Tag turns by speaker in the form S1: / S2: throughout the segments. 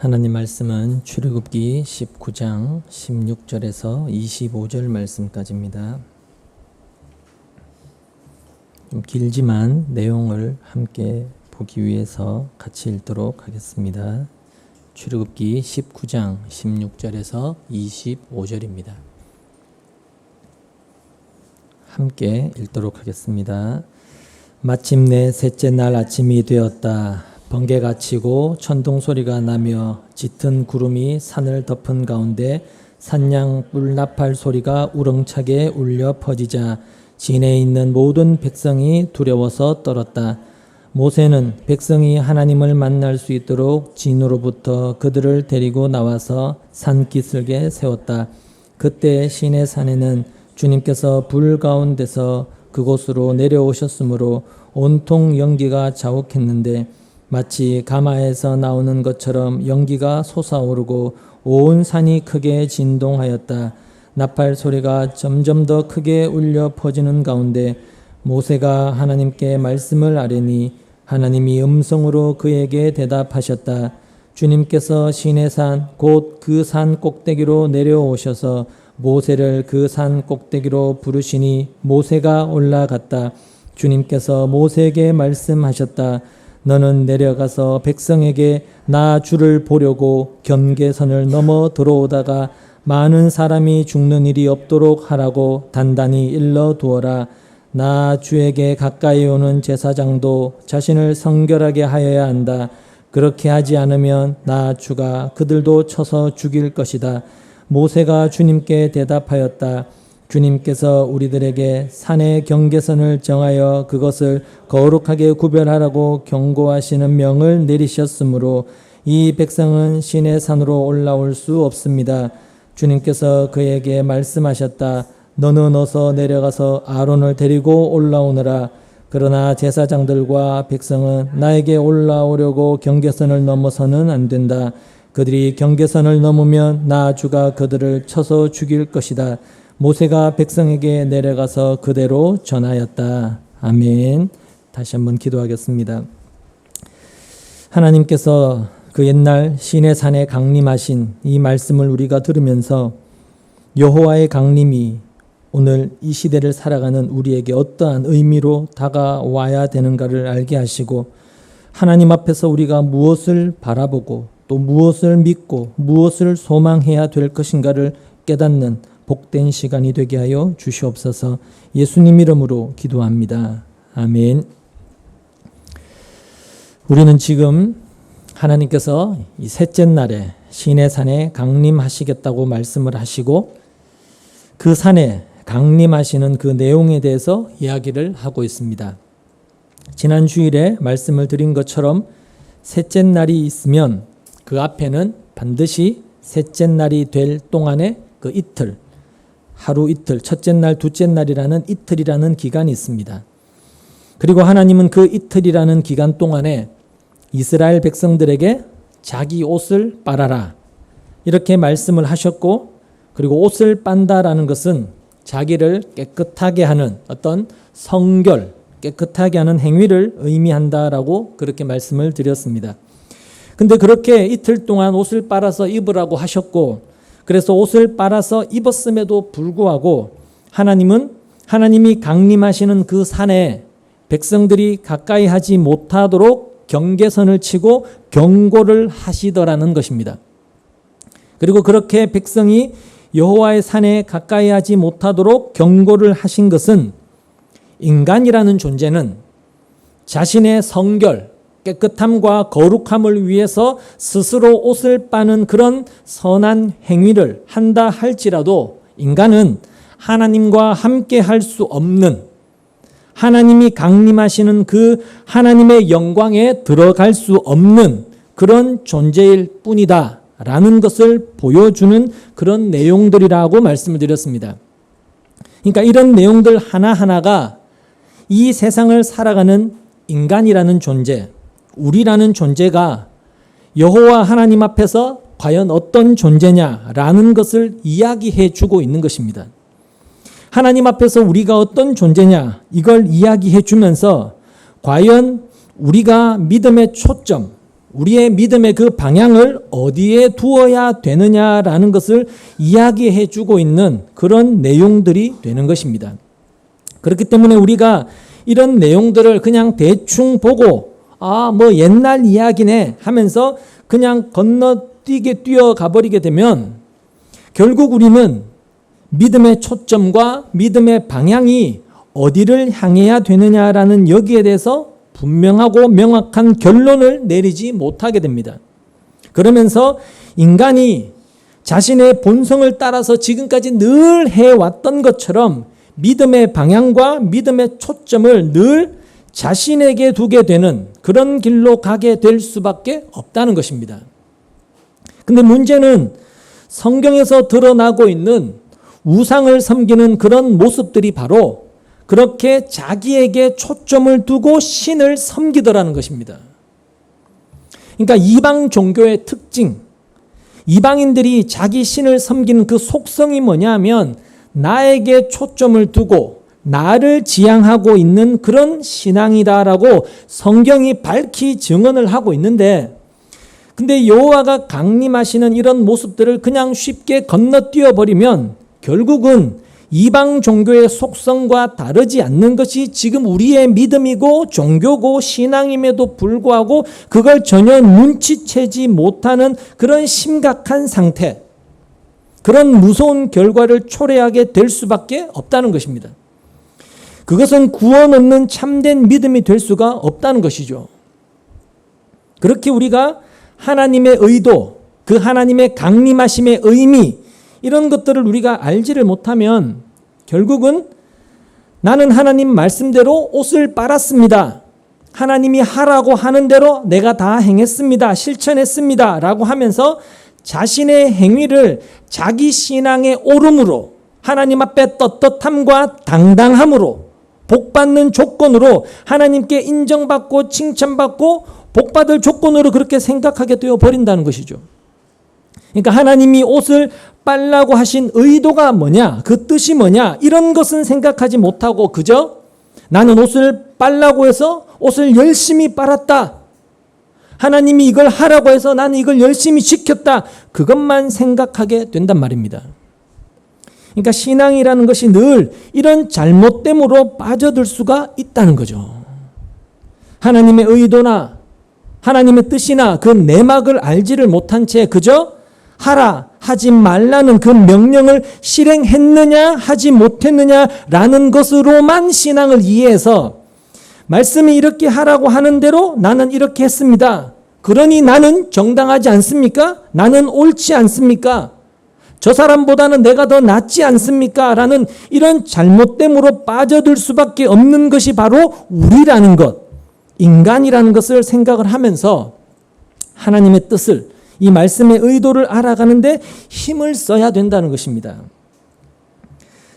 S1: 하나님 말씀은 출애굽기 19장 16절에서 25절 말씀까지입니다. 좀 길지만 내용을 함께 보기 위해서 같이 읽도록 하겠습니다. 출애굽기 19장 16절에서 25절입니다. 함께 읽도록 하겠습니다. 마침내 셋째 날 아침이 되었다. 번개가 치고 천둥 소리가 나며 짙은 구름이 산을 덮은 가운데 산양 뿔나팔 소리가 우렁차게 울려 퍼지자 진에 있는 모든 백성이 두려워서 떨었다. 모세는 백성이 하나님을 만날 수 있도록 진으로부터 그들을 데리고 나와서 산 기슭에 세웠다. 그때 시내 산에는 주님께서 불 가운데서 그곳으로 내려오셨으므로 온통 연기가 자욱했는데 마치 가마에서 나오는 것처럼 연기가 솟아오르고 온 산이 크게 진동하였다. 나팔 소리가 점점 더 크게 울려 퍼지는 가운데 모세가 하나님께 말씀을 아뢰니 하나님이 음성으로 그에게 대답하셨다. 주님께서 시내산 곧 그 산 꼭대기로 내려오셔서 모세를 그 산 꼭대기로 부르시니 모세가 올라갔다. 주님께서 모세에게 말씀하셨다. 너는 내려가서 백성에게 나 주를 보려고 경계선을 넘어 들어오다가 많은 사람이 죽는 일이 없도록 하라고 단단히 일러 두어라. 나 주에게 가까이 오는 제사장도 자신을 성결하게 하여야 한다. 그렇게 하지 않으면 나 주가 그들도 쳐서 죽일 것이다. 모세가 주님께 대답하였다. 주님께서 우리들에게 산의 경계선을 정하여 그것을 거룩하게 구별하라고 경고하시는 명을 내리셨으므로 이 백성은 시내 산으로 올라올 수 없습니다. 주님께서 그에게 말씀하셨다. 너는 어서 내려가서 아론을 데리고 올라오너라. 그러나 제사장들과 백성은 나에게 올라오려고 경계선을 넘어서는 안 된다. 그들이 경계선을 넘으면 나 주가 그들을 쳐서 죽일 것이다. 모세가 백성에게 내려가서 그대로 전하였다. 아멘. 다시 한번 기도하겠습니다. 하나님께서 그 옛날 시내산에 강림하신 이 말씀을 우리가 들으면서 여호와의 강림이 오늘 이 시대를 살아가는 우리에게 어떠한 의미로 다가와야 되는가를 알게 하시고 하나님 앞에서 우리가 무엇을 바라보고 또 무엇을 믿고 무엇을 소망해야 될 것인가를 깨닫는 복된 시간이 되게 하여 주시옵소서. 예수님 이름으로 기도합니다. 아멘. 우리는 지금 하나님께서 이 셋째 날에 시내산에 강림하시겠다고 말씀을 하시고 그 산에 강림하시는 그 내용에 대해서 이야기를 하고 있습니다. 지난 주일에 말씀을 드린 것처럼 셋째 날이 있으면 그 앞에는 반드시 셋째 날이 될 동안의 그 이틀, 하루 이틀, 첫째 날, 둘째 날이라는 이틀이라는 기간이 있습니다. 그리고 하나님은 그 이틀이라는 기간 동안에 이스라엘 백성들에게 자기 옷을 빨아라 이렇게 말씀을 하셨고, 그리고 옷을 빤다라는 것은 자기를 깨끗하게 하는 어떤 성결, 깨끗하게 하는 행위를 의미한다라고 그렇게 말씀을 드렸습니다. 근데 그렇게 이틀 동안 옷을 빨아서 입으라고 하셨고, 그래서 옷을 빨아서 입었음에도 불구하고 하나님이 강림하시는 그 산에 백성들이 가까이 하지 못하도록 경계선을 치고 경고를 하시더라는 것입니다. 그리고 그렇게 백성이 여호와의 산에 가까이 하지 못하도록 경고를 하신 것은 인간이라는 존재는 자신의 성결, 깨끗함과 거룩함을 위해서 스스로 옷을 빠는 그런 선한 행위를 한다 할지라도 인간은 하나님과 함께 할 수 없는, 하나님이 강림하시는 그 하나님의 영광에 들어갈 수 없는 그런 존재일 뿐이다 라는 것을 보여주는 그런 내용들이라고 말씀을 드렸습니다. 그러니까 이런 내용들 하나하나가 이 세상을 살아가는 인간이라는 존재, 우리라는 존재가 여호와 하나님 앞에서 과연 어떤 존재냐라는 것을 이야기해 주고 있는 것입니다. 하나님 앞에서 우리가 어떤 존재냐 이걸 이야기해 주면서 과연 우리가 믿음의 초점, 우리의 믿음의 그 방향을 어디에 두어야 되느냐라는 것을 이야기해 주고 있는 그런 내용들이 되는 것입니다. 그렇기 때문에 우리가 이런 내용들을 그냥 대충 보고 뭐 옛날 이야기네 하면서 그냥 건너뛰게 뛰어가 버리게 되면 결국 우리는 믿음의 초점과 믿음의 방향이 어디를 향해야 되느냐라는 여기에 대해서 분명하고 명확한 결론을 내리지 못하게 됩니다. 그러면서 인간이 자신의 본성을 따라서 지금까지 늘 해왔던 것처럼 믿음의 방향과 믿음의 초점을 늘 자신에게 두게 되는 그런 길로 가게 될 수밖에 없다는 것입니다. 근데 문제는 성경에서 드러나고 있는 우상을 섬기는 그런 모습들이 바로 그렇게 자기에게 초점을 두고 신을 섬기더라는 것입니다. 그러니까 이방 종교의 특징, 이방인들이 자기 신을 섬기는 그 속성이 뭐냐면 나에게 초점을 두고 나를 지향하고 있는 그런 신앙이다라고 성경이 밝히 증언을 하고 있는데, 근데 여호와가 강림하시는 이런 모습들을 그냥 쉽게 건너뛰어 버리면 결국은 이방 종교의 속성과 다르지 않는 것이 지금 우리의 믿음이고 종교고 신앙임에도 불구하고 그걸 전혀 눈치채지 못하는 그런 심각한 상태, 그런 무서운 결과를 초래하게 될 수밖에 없다는 것입니다. 그것은 구원 없는 참된 믿음이 될 수가 없다는 것이죠. 그렇게 우리가 하나님의 의도, 그 하나님의 강림하심의 의미, 이런 것들을 우리가 알지를 못하면 결국은 나는 하나님 말씀대로 옷을 빨았습니다. 하나님이 하라고 하는 대로 내가 다 행했습니다. 실천했습니다. 라고 하면서 자신의 행위를 자기 신앙의 오름으로, 하나님 앞에 떳떳함과 당당함으로, 복받는 조건으로, 하나님께 인정받고 칭찬받고 복받을 조건으로 그렇게 생각하게 되어 버린다는 것이죠. 그러니까 하나님이 옷을 빨라고 하신 의도가 뭐냐, 그 뜻이 뭐냐, 이런 것은 생각하지 못하고 그저 나는 옷을 빨라고 해서 옷을 열심히 빨았다, 하나님이 이걸 하라고 해서 나는 이걸 열심히 지켰다, 그것만 생각하게 된단 말입니다. 그러니까 신앙이라는 것이 늘 이런 잘못됨으로 빠져들 수가 있다는 거죠. 하나님의 의도나 하나님의 뜻이나 그 내막을 알지를 못한 채 그저 하라, 하지 말라는 그 명령을 실행했느냐 하지 못했느냐라는 것으로만 신앙을 이해해서 말씀이 이렇게 하라고 하는 대로 나는 이렇게 했습니다. 그러니 나는 정당하지 않습니까? 나는 옳지 않습니까? 저 사람보다는 내가 더 낫지 않습니까? 라는 이런 잘못됨으로 빠져들 수밖에 없는 것이 바로 우리라는 것, 인간이라는 것을 생각을 하면서 하나님의 뜻을, 이 말씀의 의도를 알아가는데 힘을 써야 된다는 것입니다.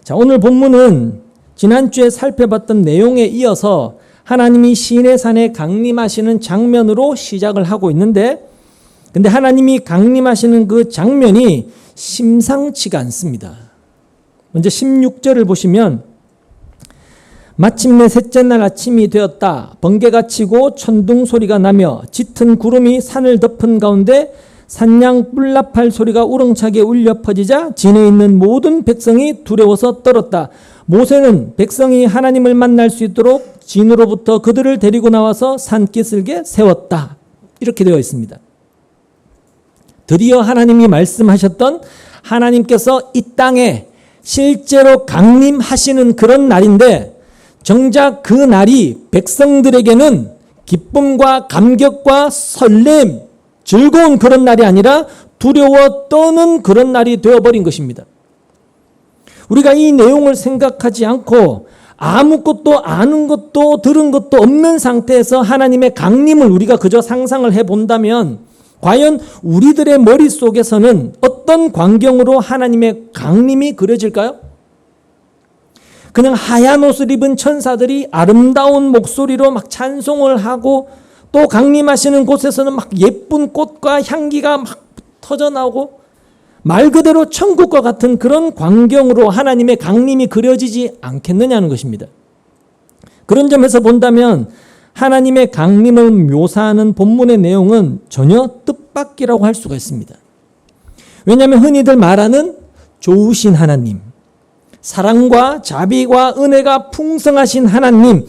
S1: 자, 오늘 본문은 지난주에 살펴봤던 내용에 이어서 하나님이 시내산에 강림하시는 장면으로 시작을 하고 있는데, 근데 하나님이 강림하시는 그 장면이 심상치가 않습니다. 먼저 16절을 보시면 마침내 셋째 날 아침이 되었다. 번개가 치고 천둥 소리가 나며 짙은 구름이 산을 덮은 가운데 산양 뿔나팔 소리가 우렁차게 울려 퍼지자 진에 있는 모든 백성이 두려워서 떨었다. 모세는 백성이 하나님을 만날 수 있도록 진으로부터 그들을 데리고 나와서 산기슭에 세웠다. 이렇게 되어 있습니다. 드디어 하나님이 말씀하셨던 하나님께서 이 땅에 실제로 강림하시는 그런 날인데, 정작 그 날이 백성들에게는 기쁨과 감격과 설렘, 즐거운 그런 날이 아니라 두려워 떠는 그런 날이 되어버린 것입니다. 우리가 이 내용을 생각하지 않고 아무것도 아는 것도 들은 것도 없는 상태에서 하나님의 강림을 우리가 그저 상상을 해본다면 과연 우리들의 머릿속에서는 어떤 광경으로 하나님의 강림이 그려질까요? 그냥 하얀 옷을 입은 천사들이 아름다운 목소리로 막 찬송을 하고, 또 강림하시는 곳에서는 막 예쁜 꽃과 향기가 막 터져나오고, 말 그대로 천국과 같은 그런 광경으로 하나님의 강림이 그려지지 않겠느냐는 것입니다. 그런 점에서 본다면 하나님의 강림을 묘사하는 본문의 내용은 전혀 뜻밖이라고 할 수가 있습니다. 왜냐하면 흔히들 말하는 좋으신 하나님, 사랑과 자비와 은혜가 풍성하신 하나님을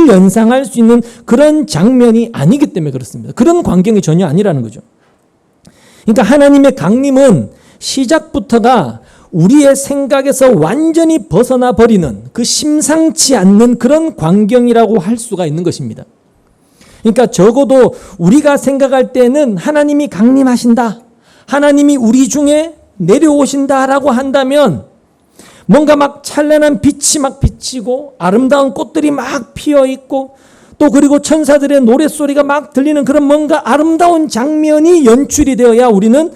S1: 연상할 수 있는 그런 장면이 아니기 때문에 그렇습니다. 그런 광경이 전혀 아니라는 거죠. 그러니까 하나님의 강림은 시작부터가 우리의 생각에서 완전히 벗어나 버리는 그 심상치 않는 그런 광경이라고 할 수가 있는 것입니다. 그러니까 적어도 우리가 생각할 때는 하나님이 강림하신다, 하나님이 우리 중에 내려오신다라고 한다면 뭔가 막 찬란한 빛이 막 비치고 아름다운 꽃들이 막 피어 있고 또 그리고 천사들의 노랫소리가 막 들리는 그런 뭔가 아름다운 장면이 연출이 되어야 우리는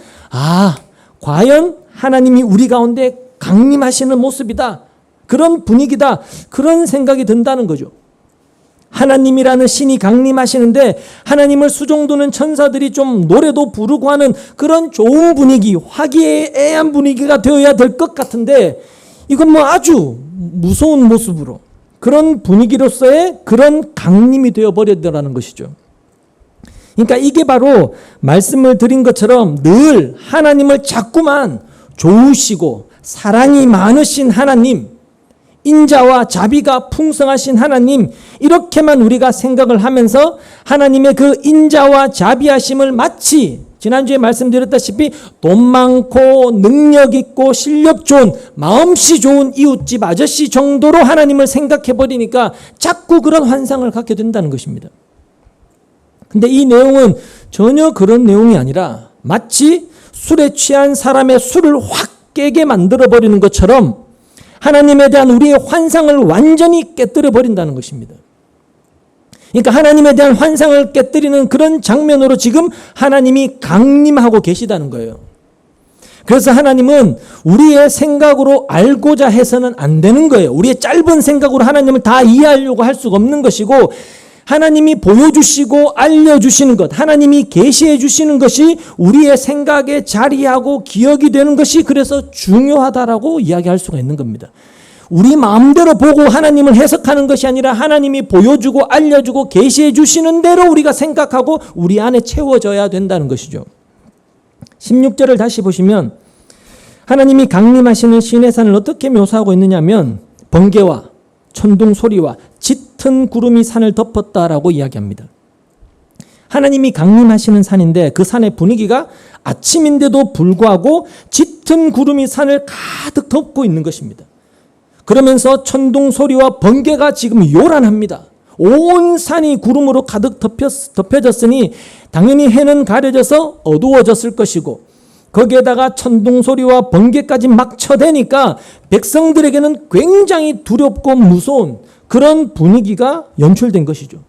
S1: 과연 하나님이 우리 가운데 강림하시는 모습이다, 그런 분위기다, 그런 생각이 든다는 거죠. 하나님이라는 신이 강림하시는데 하나님을 수종드는 천사들이 좀 노래도 부르고 하는 그런 좋은 분위기, 화기애애한 분위기가 되어야 될 것 같은데 이건 뭐 아주 무서운 모습으로 그런 분위기로서의 그런 강림이 되어버렸다는 것이죠. 그러니까 이게 바로 말씀을 드린 것처럼 늘 하나님을 자꾸만 좋으시고 사랑이 많으신 하나님, 인자와 자비가 풍성하신 하나님, 이렇게만 우리가 생각을 하면서 하나님의 그 인자와 자비하심을 마치 지난주에 말씀드렸다시피 돈 많고 능력 있고 실력 좋은 마음씨 좋은 이웃집 아저씨 정도로 하나님을 생각해 버리니까 자꾸 그런 환상을 갖게 된다는 것입니다. 근데 이 내용은 전혀 그런 내용이 아니라 마치 술에 취한 사람의 술을 확 깨게 만들어 버리는 것처럼 하나님에 대한 우리의 환상을 완전히 깨뜨려 버린다는 것입니다. 그러니까 하나님에 대한 환상을 깨뜨리는 그런 장면으로 지금 하나님이 강림하고 계시다는 거예요. 그래서 하나님은 우리의 생각으로 알고자 해서는 안 되는 거예요. 우리의 짧은 생각으로 하나님을 다 이해하려고 할 수가 없는 것이고, 하나님이 보여주시고 알려주시는 것, 하나님이 계시해 주시는 것이 우리의 생각에 자리하고 기억이 되는 것이 그래서 중요하다라고 이야기할 수가 있는 겁니다. 우리 마음대로 보고 하나님을 해석하는 것이 아니라 하나님이 보여주고 알려주고 계시해 주시는 대로 우리가 생각하고 우리 안에 채워져야 된다는 것이죠. 16절을 다시 보시면 하나님이 강림하시는 시내산을 어떻게 묘사하고 있느냐면 번개와 천둥 소리와 짙은 구름이 산을 덮었다라고 이야기합니다. 하나님이 강림하시는 산인데 그 산의 분위기가 아침인데도 불구하고 짙은 구름이 산을 가득 덮고 있는 것입니다. 그러면서 천둥 소리와 번개가 지금 요란합니다. 온 산이 구름으로 가득 덮여졌으니 당연히 해는 가려져서 어두워졌을 것이고 거기에다가 천둥 소리와 번개까지 막 쳐대니까 백성들에게는 굉장히 두렵고 무서운 그런 분위기가 연출된 것이죠.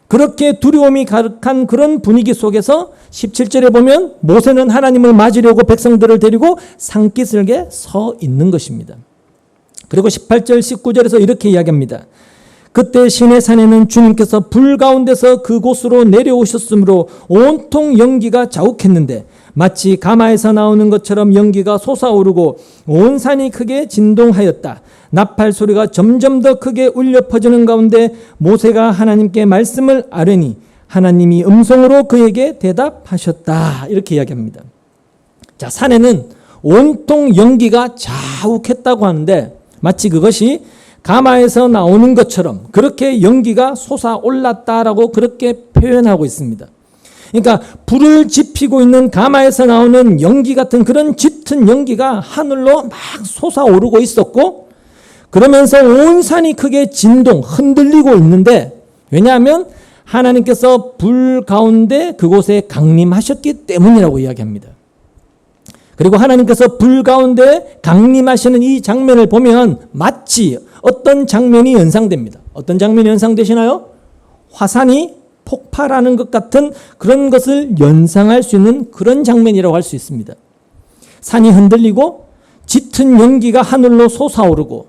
S1: 그렇게 두려움이 가득한 그런 분위기 속에서 17절에 보면 모세는 하나님을 맞으려고 백성들을 데리고 산기슭에 서 있는 것입니다. 그리고 18절 19절에서 이렇게 이야기합니다. 그때 시내산에는 주님께서 불 가운데서 그곳으로 내려오셨으므로 온통 연기가 자욱했는데 마치 가마에서 나오는 것처럼 연기가 솟아오르고 온 산이 크게 진동하였다. 나팔 소리가 점점 더 크게 울려 퍼지는 가운데 모세가 하나님께 말씀을 아뢰니 하나님이 음성으로 그에게 대답하셨다. 이렇게 이야기합니다. 자, 산에는 온통 연기가 자욱했다고 하는데 마치 그것이 가마에서 나오는 것처럼 그렇게 연기가 솟아올랐다라고 그렇게 표현하고 있습니다. 그러니까 불을 지피고 있는 가마에서 나오는 연기 같은 그런 짙은 연기가 하늘로 막 솟아오르고 있었고 그러면서 온 산이 크게 진동, 흔들리고 있는데 왜냐하면 하나님께서 불 가운데 그곳에 강림하셨기 때문이라고 이야기합니다. 그리고 하나님께서 불 가운데 강림하시는 이 장면을 보면 마치 어떤 장면이 연상됩니다. 어떤 장면이 연상되시나요? 화산이 폭발하는 것 같은 그런 것을 연상할 수 있는 그런 장면이라고 할 수 있습니다. 산이 흔들리고 짙은 연기가 하늘로 솟아오르고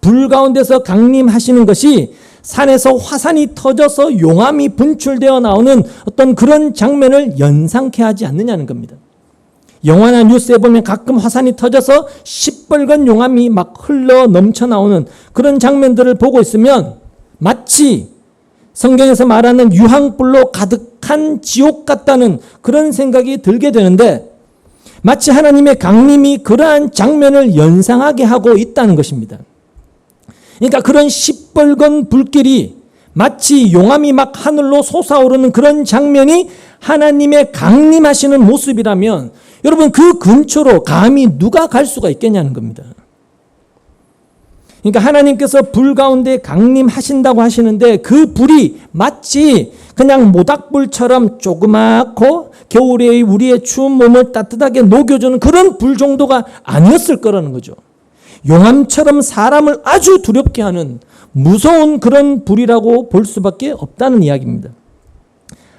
S1: 불 가운데서 강림하시는 것이 산에서 화산이 터져서 용암이 분출되어 나오는 어떤 그런 장면을 연상케 하지 않느냐는 겁니다. 영화나 뉴스에 보면 가끔 화산이 터져서 시뻘건 용암이 막 흘러 넘쳐 나오는 그런 장면들을 보고 있으면 마치 성경에서 말하는 유황불로 가득한 지옥 같다는 그런 생각이 들게 되는데 마치 하나님의 강림이 그러한 장면을 연상하게 하고 있다는 것입니다. 그러니까 그런 시뻘건 불길이 마치 용암이 막 하늘로 솟아오르는 그런 장면이 하나님의 강림하시는 모습이라면 여러분 그 근처로 감히 누가 갈 수가 있겠냐는 겁니다. 그러니까 하나님께서 불 가운데 강림하신다고 하시는데 그 불이 마치 그냥 모닥불처럼 조그맣고 겨울에 우리의 추운 몸을 따뜻하게 녹여주는 그런 불 정도가 아니었을 거라는 거죠. 용암처럼 사람을 아주 두렵게 하는 무서운 그런 불이라고 볼 수밖에 없다는 이야기입니다.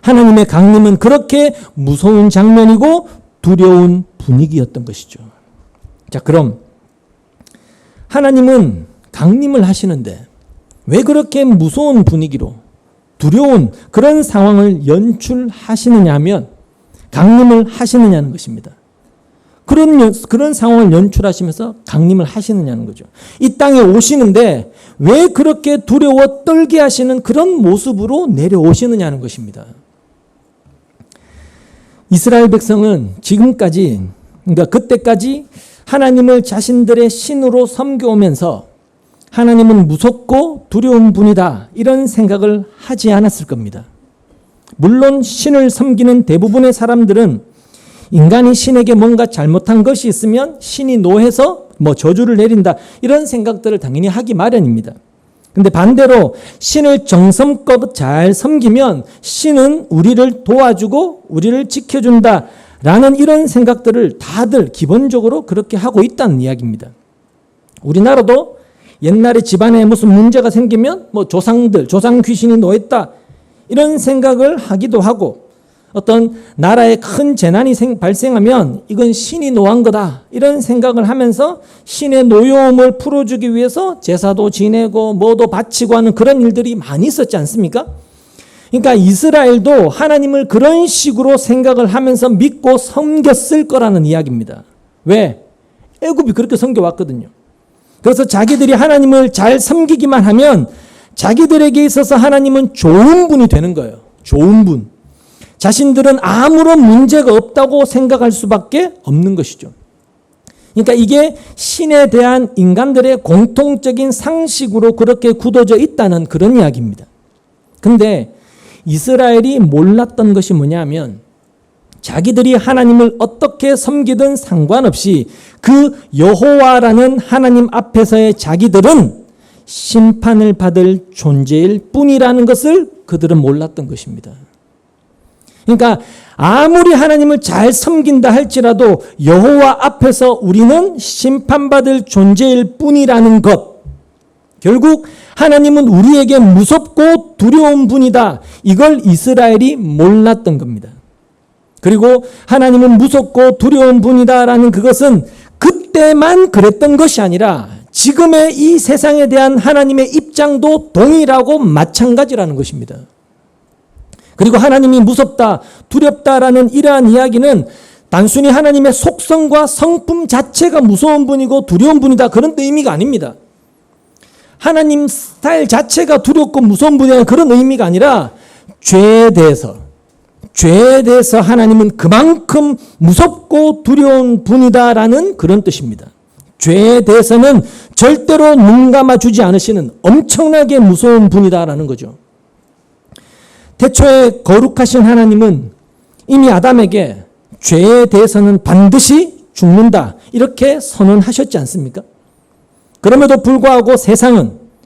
S1: 하나님의 강림은 그렇게 무서운 장면이고 두려운 분위기였던 것이죠. 자, 그럼 하나님은 강림을 하시는데 왜 그렇게 무서운 분위기로 두려운 그런 상황을 연출하시느냐 하면 강림을 하시느냐는 것입니다. 그런 상황을 연출하시면서 강림을 하시느냐는 거죠. 이 땅에 오시는데 왜 그렇게 두려워 떨게 하시는 그런 모습으로 내려오시느냐는 것입니다. 이스라엘 백성은 지금까지, 그러니까 그때까지 하나님을 자신들의 신으로 섬겨오면서 하나님은 무섭고 두려운 분이다 이런 생각을 하지 않았을 겁니다. 물론 신을 섬기는 대부분의 사람들은 인간이 신에게 뭔가 잘못한 것이 있으면 신이 노해서 저주를 내린다 이런 생각들을 당연히 하기 마련입니다. 근데 반대로 신을 정성껏 잘 섬기면 신은 우리를 도와주고 우리를 지켜준다 라는 이런 생각들을 다들 기본적으로 그렇게 하고 있다는 이야기입니다. 우리나라도 옛날에 집안에 무슨 문제가 생기면 조상 귀신이 노했다 이런 생각을 하기도 하고 어떤 나라에 큰 재난이 발생하면 이건 신이 노한 거다 이런 생각을 하면서 신의 노여움을 풀어주기 위해서 제사도 지내고 뭐도 바치고 하는 그런 일들이 많이 있었지 않습니까? 그러니까 이스라엘도 하나님을 그런 식으로 생각을 하면서 믿고 섬겼을 거라는 이야기입니다. 왜? 애굽이 그렇게 섬겨왔거든요. 그래서 자기들이 하나님을 잘 섬기기만 하면 자기들에게 있어서 하나님은 좋은 분이 되는 거예요. 좋은 분. 자신들은 아무런 문제가 없다고 생각할 수밖에 없는 것이죠. 그러니까 이게 신에 대한 인간들의 공통적인 상식으로 그렇게 굳어져 있다는 그런 이야기입니다. 근데 이스라엘이 몰랐던 것이 뭐냐면 자기들이 하나님을 어떻게 섬기든 상관없이 그 여호와라는 하나님 앞에서의 자기들은 심판을 받을 존재일 뿐이라는 것을 그들은 몰랐던 것입니다. 그러니까 아무리 하나님을 잘 섬긴다 할지라도 여호와 앞에서 우리는 심판받을 존재일 뿐이라는 것. 결국 하나님은 우리에게 무섭고 두려운 분이다. 이걸 이스라엘이 몰랐던 겁니다. 그리고 하나님은 무섭고 두려운 분이다라는 그것은 그때만 그랬던 것이 아니라 지금의 이 세상에 대한 하나님의 입장도 동일하고 마찬가지라는 것입니다. 그리고 하나님이 무섭다, 두렵다라는 이러한 이야기는 단순히 하나님의 속성과 성품 자체가 무서운 분이고 두려운 분이다 그런 의미가 아닙니다. 하나님 스타일 자체가 두렵고 무서운 분이라는 그런 의미가 아니라 죄에 대해서 하나님은 그만큼 무섭고 두려운 분이다라는 그런 뜻입니다. 죄에 대해서는 절대로 눈 감아주지 않으시는 엄청나게 무서운 분이다라는 거죠. 태초에 거룩하신 하나님은 이미 아담에게 죄에 대해서는 반드시 죽는다 이렇게 선언하셨지 않습니까? 그럼에도 불구하고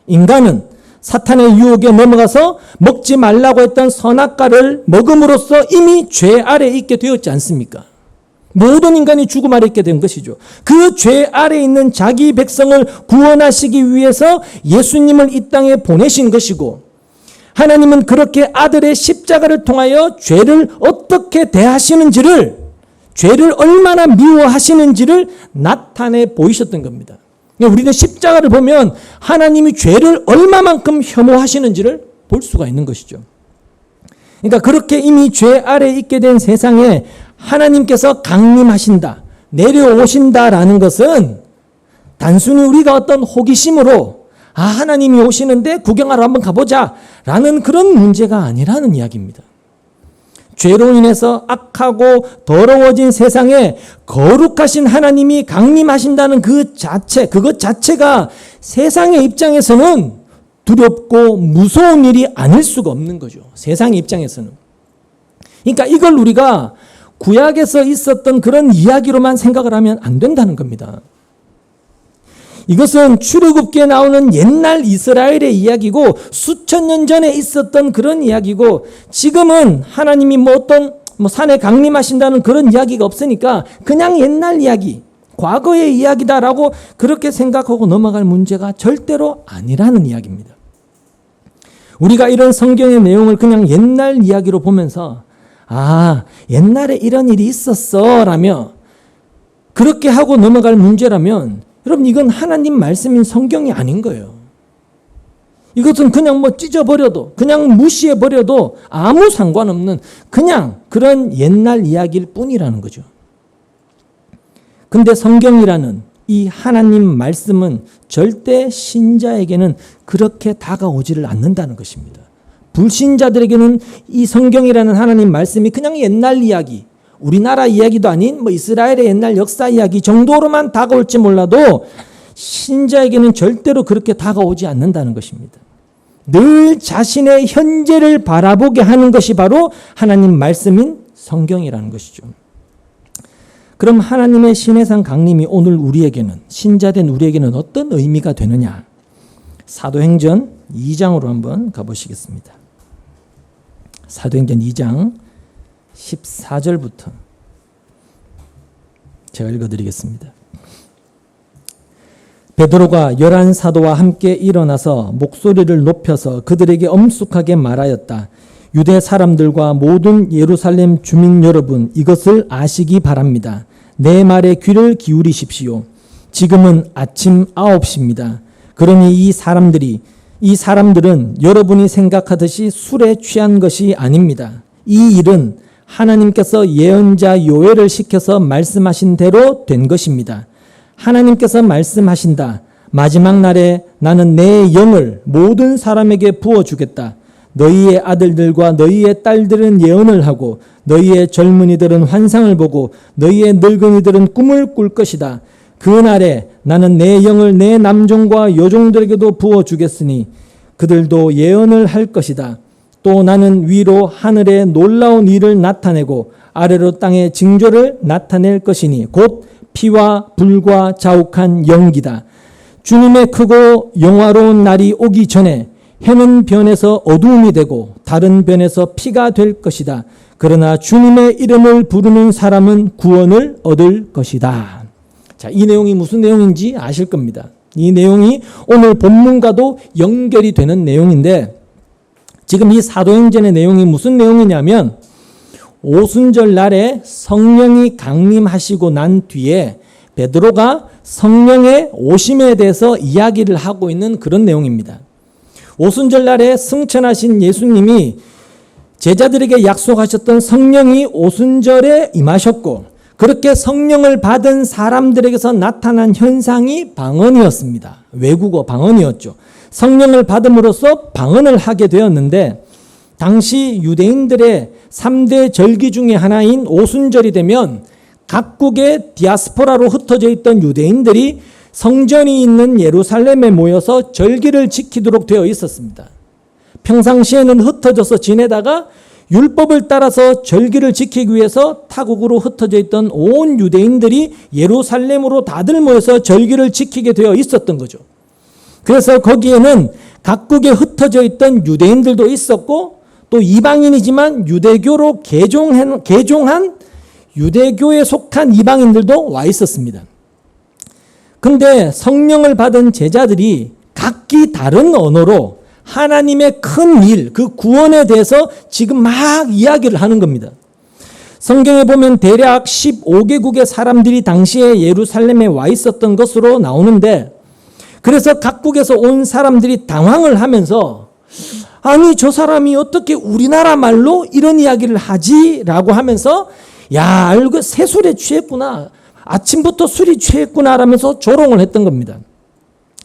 S1: 인간은 사탄의 유혹에 넘어가서 먹지 말라고 했던 선악과를 먹음으로써 이미 죄 아래에 있게 되었지 않습니까? 모든 인간이 죽음 아래 있게 된 것이죠. 그 죄 아래에 있는 자기 백성을 구원하시기 위해서 예수님을 이 땅에 보내신 것이고 하나님은 그렇게 아들의 십자가를 통하여 죄를 어떻게 대하시는지를 죄를 얼마나 미워하시는지를 나타내 보이셨던 겁니다. 우리는 십자가를 보면 하나님이 죄를 얼마만큼 혐오하시는지를 볼 수가 있는 것이죠. 그러니까 그렇게 이미 죄 아래에 있게 된 세상에 하나님께서 강림하신다, 내려오신다라는 것은 단순히 우리가 어떤 호기심으로 하나님이 오시는데 구경하러 한번 가보자 라는 그런 문제가 아니라는 이야기입니다. 죄로 인해서 악하고 더러워진 세상에 거룩하신 하나님이 강림하신다는 그것 자체가 세상의 입장에서는 두렵고 무서운 일이 아닐 수가 없는 거죠. 세상의 입장에서는. 그러니까 이걸 우리가 구약에서 있었던 그런 이야기로만 생각을 하면 안 된다는 겁니다. 이것은 출애굽기에 나오는 옛날 이스라엘의 이야기고 수천 년 전에 있었던 그런 이야기고 지금은 하나님이 어떤 산에 강림하신다는 그런 이야기가 없으니까 그냥 옛날 이야기, 과거의 이야기다라고 그렇게 생각하고 넘어갈 문제가 절대로 아니라는 이야기입니다. 우리가 이런 성경의 내용을 그냥 옛날 이야기로 보면서 옛날에 이런 일이 있었어 라며 그렇게 하고 넘어갈 문제라면 여러분 이건 하나님 말씀인 성경이 아닌 거예요. 이것은 그냥 찢어버려도 그냥 무시해버려도 아무 상관없는 그냥 그런 옛날 이야기일 뿐이라는 거죠. 근데 성경이라는 이 하나님 말씀은 절대 신자에게는 그렇게 다가오지를 않는다는 것입니다. 불신자들에게는 이 성경이라는 하나님 말씀이 그냥 옛날 이야기, 우리나라 이야기도 아닌 이스라엘의 옛날 역사 이야기 정도로만 다가올지 몰라도 신자에게는 절대로 그렇게 다가오지 않는다는 것입니다. 늘 자신의 현재를 바라보게 하는 것이 바로 하나님 말씀인 성경이라는 것이죠. 그럼 하나님의 신해상 강림이 오늘 우리에게는, 신자된 우리에게는 어떤 의미가 되느냐? 사도행전 2장으로 한번 가보시겠습니다. 사도행전 2장 14절부터 제가 읽어드리겠습니다. 베드로가 11사도와 함께 일어나서 목소리를 높여서 그들에게 엄숙하게 말하였다. 유대 사람들과 모든 예루살렘 주민 여러분, 이것을 아시기 바랍니다. 내 말에 귀를 기울이십시오. 지금은 아침 9시입니다. 그러니 이 사람들은 여러분이 생각하듯이 술에 취한 것이 아닙니다. 이 일은 하나님께서 예언자 요엘을 시켜서 말씀하신 대로 된 것입니다. 하나님께서 말씀하신다. 마지막 날에 나는 내 영을 모든 사람에게 부어주겠다. 너희의 아들들과 너희의 딸들은 예언을 하고 너희의 젊은이들은 환상을 보고 너희의 늙은이들은 꿈을 꿀 것이다. 그 날에 나는 내 영을 내 남종과 여종들에게도 부어주겠으니 그들도 예언을 할 것이다. 또 나는 위로 하늘에 놀라운 일을 나타내고 아래로 땅에 징조를 나타낼 것이니 곧 피와 불과 자욱한 연기다. 주님의 크고 영화로운 날이 오기 전에 해는 변해서 어두움이 되고 다른 변해서 피가 될 것이다. 그러나 주님의 이름을 부르는 사람은 구원을 얻을 것이다. 자, 이 내용이 무슨 내용인지 아실 겁니다. 이 내용이 오늘 본문과도 연결이 되는 내용인데 지금 이 사도행전의 내용이 무슨 내용이냐면 오순절 날에 성령이 강림하시고 난 뒤에 베드로가 성령의 오심에 대해서 이야기를 하고 있는 그런 내용입니다. 오순절 날에 승천하신 예수님이 제자들에게 약속하셨던 성령이 오순절에 임하셨고 그렇게 성령을 받은 사람들에게서 나타난 현상이 방언이었습니다. 외국어 방언이었죠. 성령을 받음으로써 방언을 하게 되었는데 당시 유대인들의 3대 절기 중에 하나인 오순절이 되면 각국의 디아스포라로 흩어져 있던 유대인들이 성전이 있는 예루살렘에 모여서 절기를 지키도록 되어 있었습니다. 평상시에는 흩어져서 지내다가 율법을 따라서 절기를 지키기 위해서 타국으로 흩어져 있던 온 유대인들이 예루살렘으로 다들 모여서 절기를 지키게 되어 있었던 거죠. 그래서 거기에는 각국에 흩어져 있던 유대인들도 있었고 또 이방인이지만 유대교로 개종한 유대교에 속한 이방인들도 와 있었습니다. 근데 성령을 받은 제자들이 각기 다른 언어로 하나님의 큰 일, 그 구원에 대해서 지금 막 이야기를 하는 겁니다. 성경에 보면 대략 15개국의 사람들이 당시에 예루살렘에 와 있었던 것으로 나오는데 그래서 각국에서 온 사람들이 당황을 하면서 아니 저 사람이 어떻게 우리나라 말로 이런 이야기를 하지? 라고 하면서 야 알고 새술에 취했구나. 아침부터 술이 취했구나 라면서 조롱을 했던 겁니다.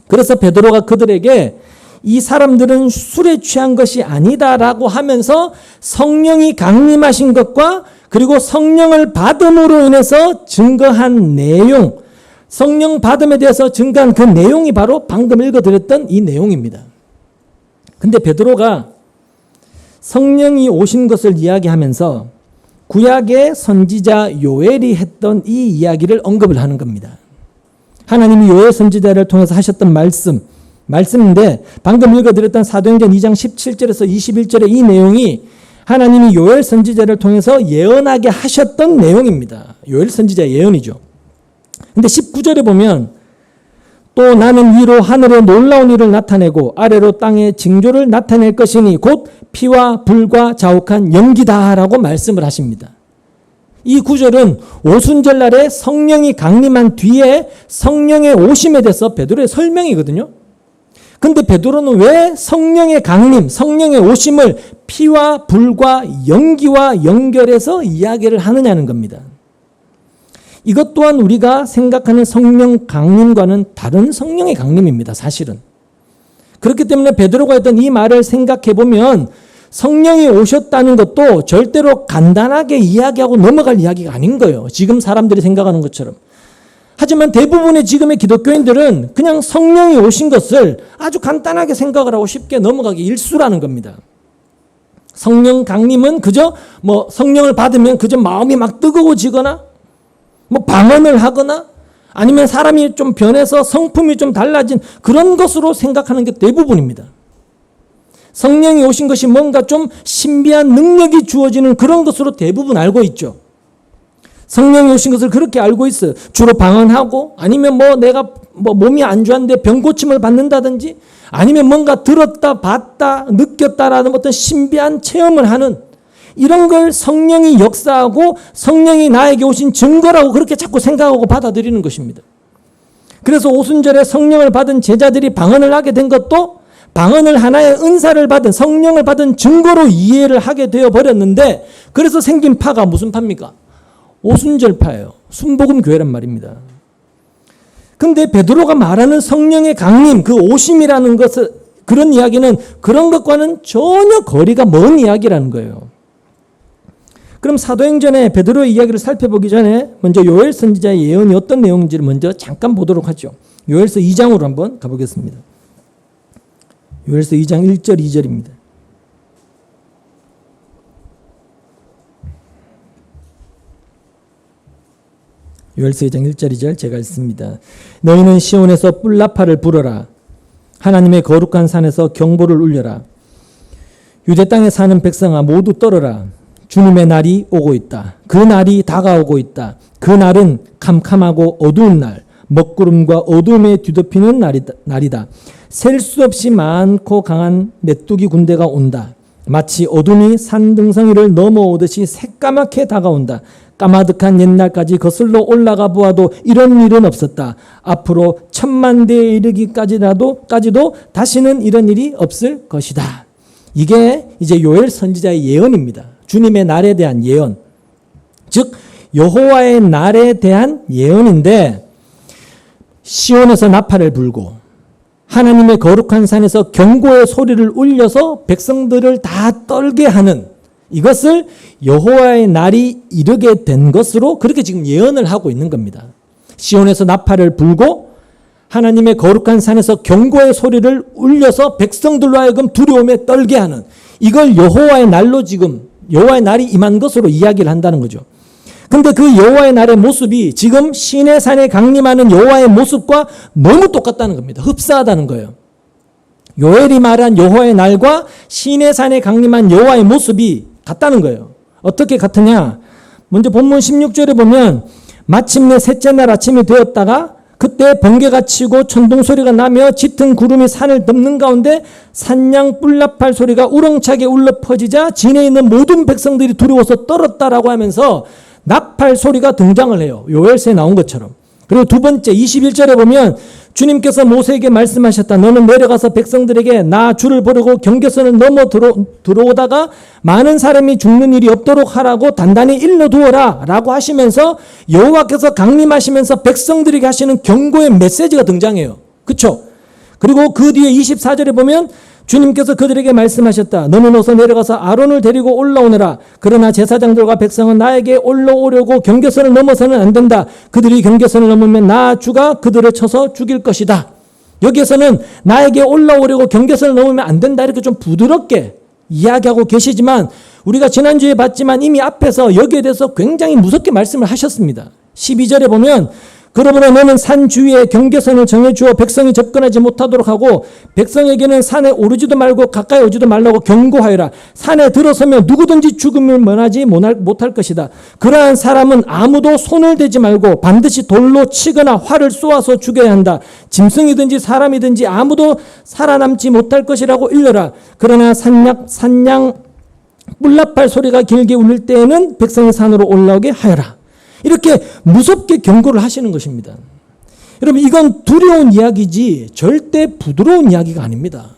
S1: 그래서 베드로가 그들에게 이 사람들은 술에 취한 것이 아니다라고 하면서 성령이 강림하신 것과 그리고 성령을 받음으로 인해서 증거한 내용, 성령 받음에 대해서 증거한 그 내용이 바로 방금 읽어드렸던 이 내용입니다. 근데 베드로가 성령이 오신 것을 이야기하면서 구약의 선지자 요엘이 했던 이 이야기를 언급을 하는 겁니다. 하나님이 요엘 선지자를 통해서 하셨던 말씀인데 방금 읽어드렸던 사도행전 2장 17절에서 21절의 이 내용이 하나님이 요엘 선지자를 통해서 예언하게 하셨던 내용입니다. 요엘 선지자의 예언이죠. 근데 19절에 보면 또 나는 위로 하늘에 놀라운 일을 나타내고 아래로 땅에 징조를 나타낼 것이니 곧 피와 불과 자욱한 연기다라고 말씀을 하십니다. 이 구절은 오순절날에 성령이 강림한 뒤에 성령의 오심에 대해서 베드로의 설명이거든요. 근데 베드로는 왜 성령의 강림, 성령의 오심을 피와 불과 연기와 연결해서 이야기를 하느냐는 겁니다. 이것 또한 우리가 생각하는 성령 강림과는 다른 성령의 강림입니다. 사실은. 그렇기 때문에 베드로가 했던 이 말을 생각해 보면 성령이 오셨다는 것도 절대로 간단하게 이야기하고 넘어갈 이야기가 아닌 거예요. 지금 사람들이 생각하는 것처럼. 하지만 대부분의 지금의 기독교인들은 그냥 성령이 오신 것을 아주 간단하게 생각을 하고 쉽게 넘어가기 일쑤라는 겁니다. 성령 강림은 그저 성령을 받으면 그저 마음이 막 뜨거워지거나 방언을 하거나 아니면 사람이 좀 변해서 성품이 좀 달라진 그런 것으로 생각하는 게 대부분입니다. 성령이 오신 것이 뭔가 좀 신비한 능력이 주어지는 그런 것으로 대부분 알고 있죠. 성령이 오신 것을 그렇게 알고 있어요. 주로 방언하고 아니면 내가 몸이 안 좋았는데 병 고침을 받는다든지 아니면 뭔가 들었다 봤다 느꼈다라는 어떤 신비한 체험을 하는 이런 걸 성령이 역사하고 성령이 나에게 오신 증거라고 그렇게 자꾸 생각하고 받아들이는 것입니다. 그래서 오순절에 성령을 받은 제자들이 방언을 하게 된 것도 방언을 하나의 은사를 받은 성령을 받은 증거로 이해를 하게 되어 버렸는데 그래서 생긴 파가 무슨 파입니까? 오순절파예요. 순복음교회란 말입니다. 근데 베드로가 말하는 성령의 강림, 그 오심이라는 것은 그런 이야기는 그런 것과는 전혀 거리가 먼 이야기라는 거예요. 그럼 사도행전의 베드로의 이야기를 살펴보기 전에 먼저 요엘 선지자의 예언이 어떤 내용인지를 먼저 잠깐 보도록 하죠. 요엘서 2장으로 한번 가보겠습니다. 요엘서 2장 1절 2절입니다. 요엘서 2장 1절 2절 제가 읽습니다. 너희는 시온에서 뿔나팔을 불어라. 하나님의 거룩한 산에서 경보를 울려라. 유대 땅에 사는 백성아 모두 떨어라. 주님의 날이 오고 있다. 그 날이 다가오고 있다. 그 날은 캄캄하고 어두운 날, 먹구름과 어둠에 뒤덮이는 날이다. 셀 수 없이 많고 강한 메뚜기 군대가 온다. 마치 어둠이 산등성이를 넘어오듯이 새까맣게 다가온다. 까마득한 옛날까지 거슬러 올라가 보아도 이런 일은 없었다. 앞으로 10,000대에 이르기까지도 다시는 이런 일이 없을 것이다. 이게 이제 요엘 선지자의 예언입니다. 주님의 날에 대한 예언. 즉 여호와의 날에 대한 예언인데 시온에서 나팔을 불고 하나님의 거룩한 산에서 경고의 소리를 울려서 백성들을 다 떨게 하는 이것을 여호와의 날이 이르게 된 것으로 그렇게 지금 예언을 하고 있는 겁니다. 시온에서 나팔을 불고 하나님의 거룩한 산에서 경고의 소리를 울려서 백성들로 하여금 두려움에 떨게 하는 이걸 여호와의 날로 지금 여호와의 날이 임한 것으로 이야기를 한다는 거죠. 근데 그 여호와의 날의 모습이 지금 시내 산에 강림하는 여호와의 모습과 너무 똑같다는 겁니다. 흡사하다는 거예요. 요엘이 말한 여호와의 날과 시내 산에 강림한 여호와의 모습이 같다는 거예요. 어떻게 같으냐? 먼저 본문 16절에 보면 마침내 셋째 날 아침이 되었다가 그때 번개가 치고 천둥 소리가 나며 짙은 구름이 산을 덮는 가운데 산양 뿔나팔 소리가 우렁차게 울려 퍼지자 진에 있는 모든 백성들이 두려워서 떨었다라고 하면서 나팔 소리가 등장을 해요. 요엘서에 나온 것처럼. 그리고 두 번째 21절에 보면 주님께서 모세에게 말씀하셨다. 너는 내려가서 백성들에게 나 주를 부르고 경계선을 넘어 들어오다가 많은 사람이 죽는 일이 없도록 하라고 단단히 일러두어라 라고 하시면서 여호와께서 강림하시면서 백성들에게 하시는 경고의 메시지가 등장해요. 그렇죠? 그리고 그 뒤에 24절에 보면 주님께서 그들에게 말씀하셨다. 너는 어서 내려가서 아론을 데리고 올라오너라. 그러나 제사장들과 백성은 나에게 올라오려고 경계선을 넘어서는 안 된다. 그들이 경계선을 넘으면 나 주가 그들을 쳐서 죽일 것이다. 여기에서는 나에게 올라오려고 경계선을 넘으면 안 된다. 이렇게 좀 부드럽게 이야기하고 계시지만 우리가 지난주에 봤지만 이미 앞에서 여기에 대해서 굉장히 무섭게 말씀을 하셨습니다. 12절에 보면 그러므로 너는 산 주위에 경계선을 정해주어 백성이 접근하지 못하도록 하고 백성에게는 산에 오르지도 말고 가까이 오지도 말라고 경고하여라. 산에 들어서면 누구든지 죽음을 면하지 못할 것이다. 그러한 사람은 아무도 손을 대지 말고 반드시 돌로 치거나 활을 쏘아서 죽여야 한다. 짐승이든지 사람이든지 아무도 살아남지 못할 것이라고 일러라. 그러나 산양 뿔나팔 소리가 길게 울릴 때에는 백성이 산으로 올라오게 하여라. 이렇게 무섭게 경고를 하시는 것입니다. 여러분, 이건 두려운 이야기지 절대 부드러운 이야기가 아닙니다.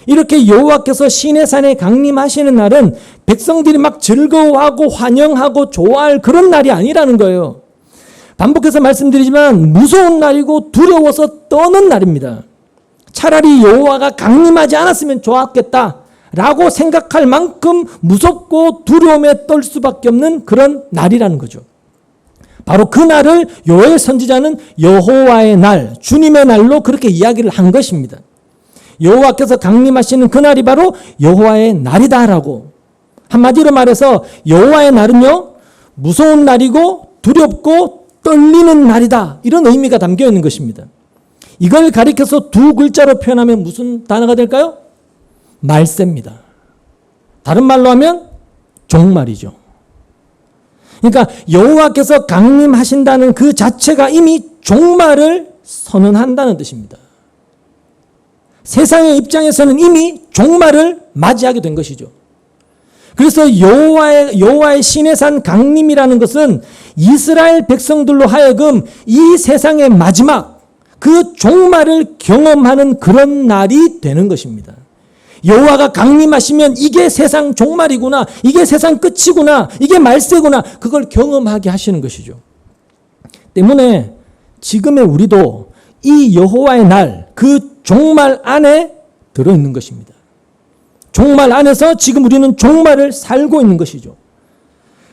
S1: 이렇게 여호와께서 시내산에 강림하시는 날은 백성들이 막 즐거워하고 환영하고 좋아할 그런 날이 아니라는 거예요. 반복해서 말씀드리지만 무서운 날이고 두려워서 떠는 날입니다. 차라리 여호와가 강림하지 않았으면 좋았겠다 라고 생각할 만큼 무섭고 두려움에 떨 수밖에 없는 그런 날이라는 거죠. 바로 그 날을 요엘 선지자는 여호와의 날, 주님의 날로 그렇게 이야기를 한 것입니다. 여호와께서 강림하시는 그 날이 바로 여호와의 날이다라고. 한마디로 말해서 여호와의 날은요, 무서운 날이고 두렵고 떨리는 날이다. 이런 의미가 담겨 있는 것입니다. 이걸 가리켜서 두 글자로 표현하면 무슨 단어가 될까요? 말세입니다. 다른 말로 하면 종말이죠. 그러니까 여호와께서 강림하신다는 그 자체가 이미 종말을 선언한다는 뜻입니다. 세상의 입장에서는 이미 종말을 맞이하게 된 것이죠. 그래서 여호와의 시내산 강림이라는 것은 이스라엘 백성들로 하여금 이 세상의 마지막 그 종말을 경험하는 그런 날이 되는 것입니다. 여호와가 강림하시면 이게 세상 종말이구나, 이게 세상 끝이구나, 이게 말세구나, 그걸 경험하게 하시는 것이죠. 때문에 지금의 우리도 이 여호와의 날, 그 종말 안에 들어있는 것입니다. 종말 안에서 지금 우리는 종말을 살고 있는 것이죠.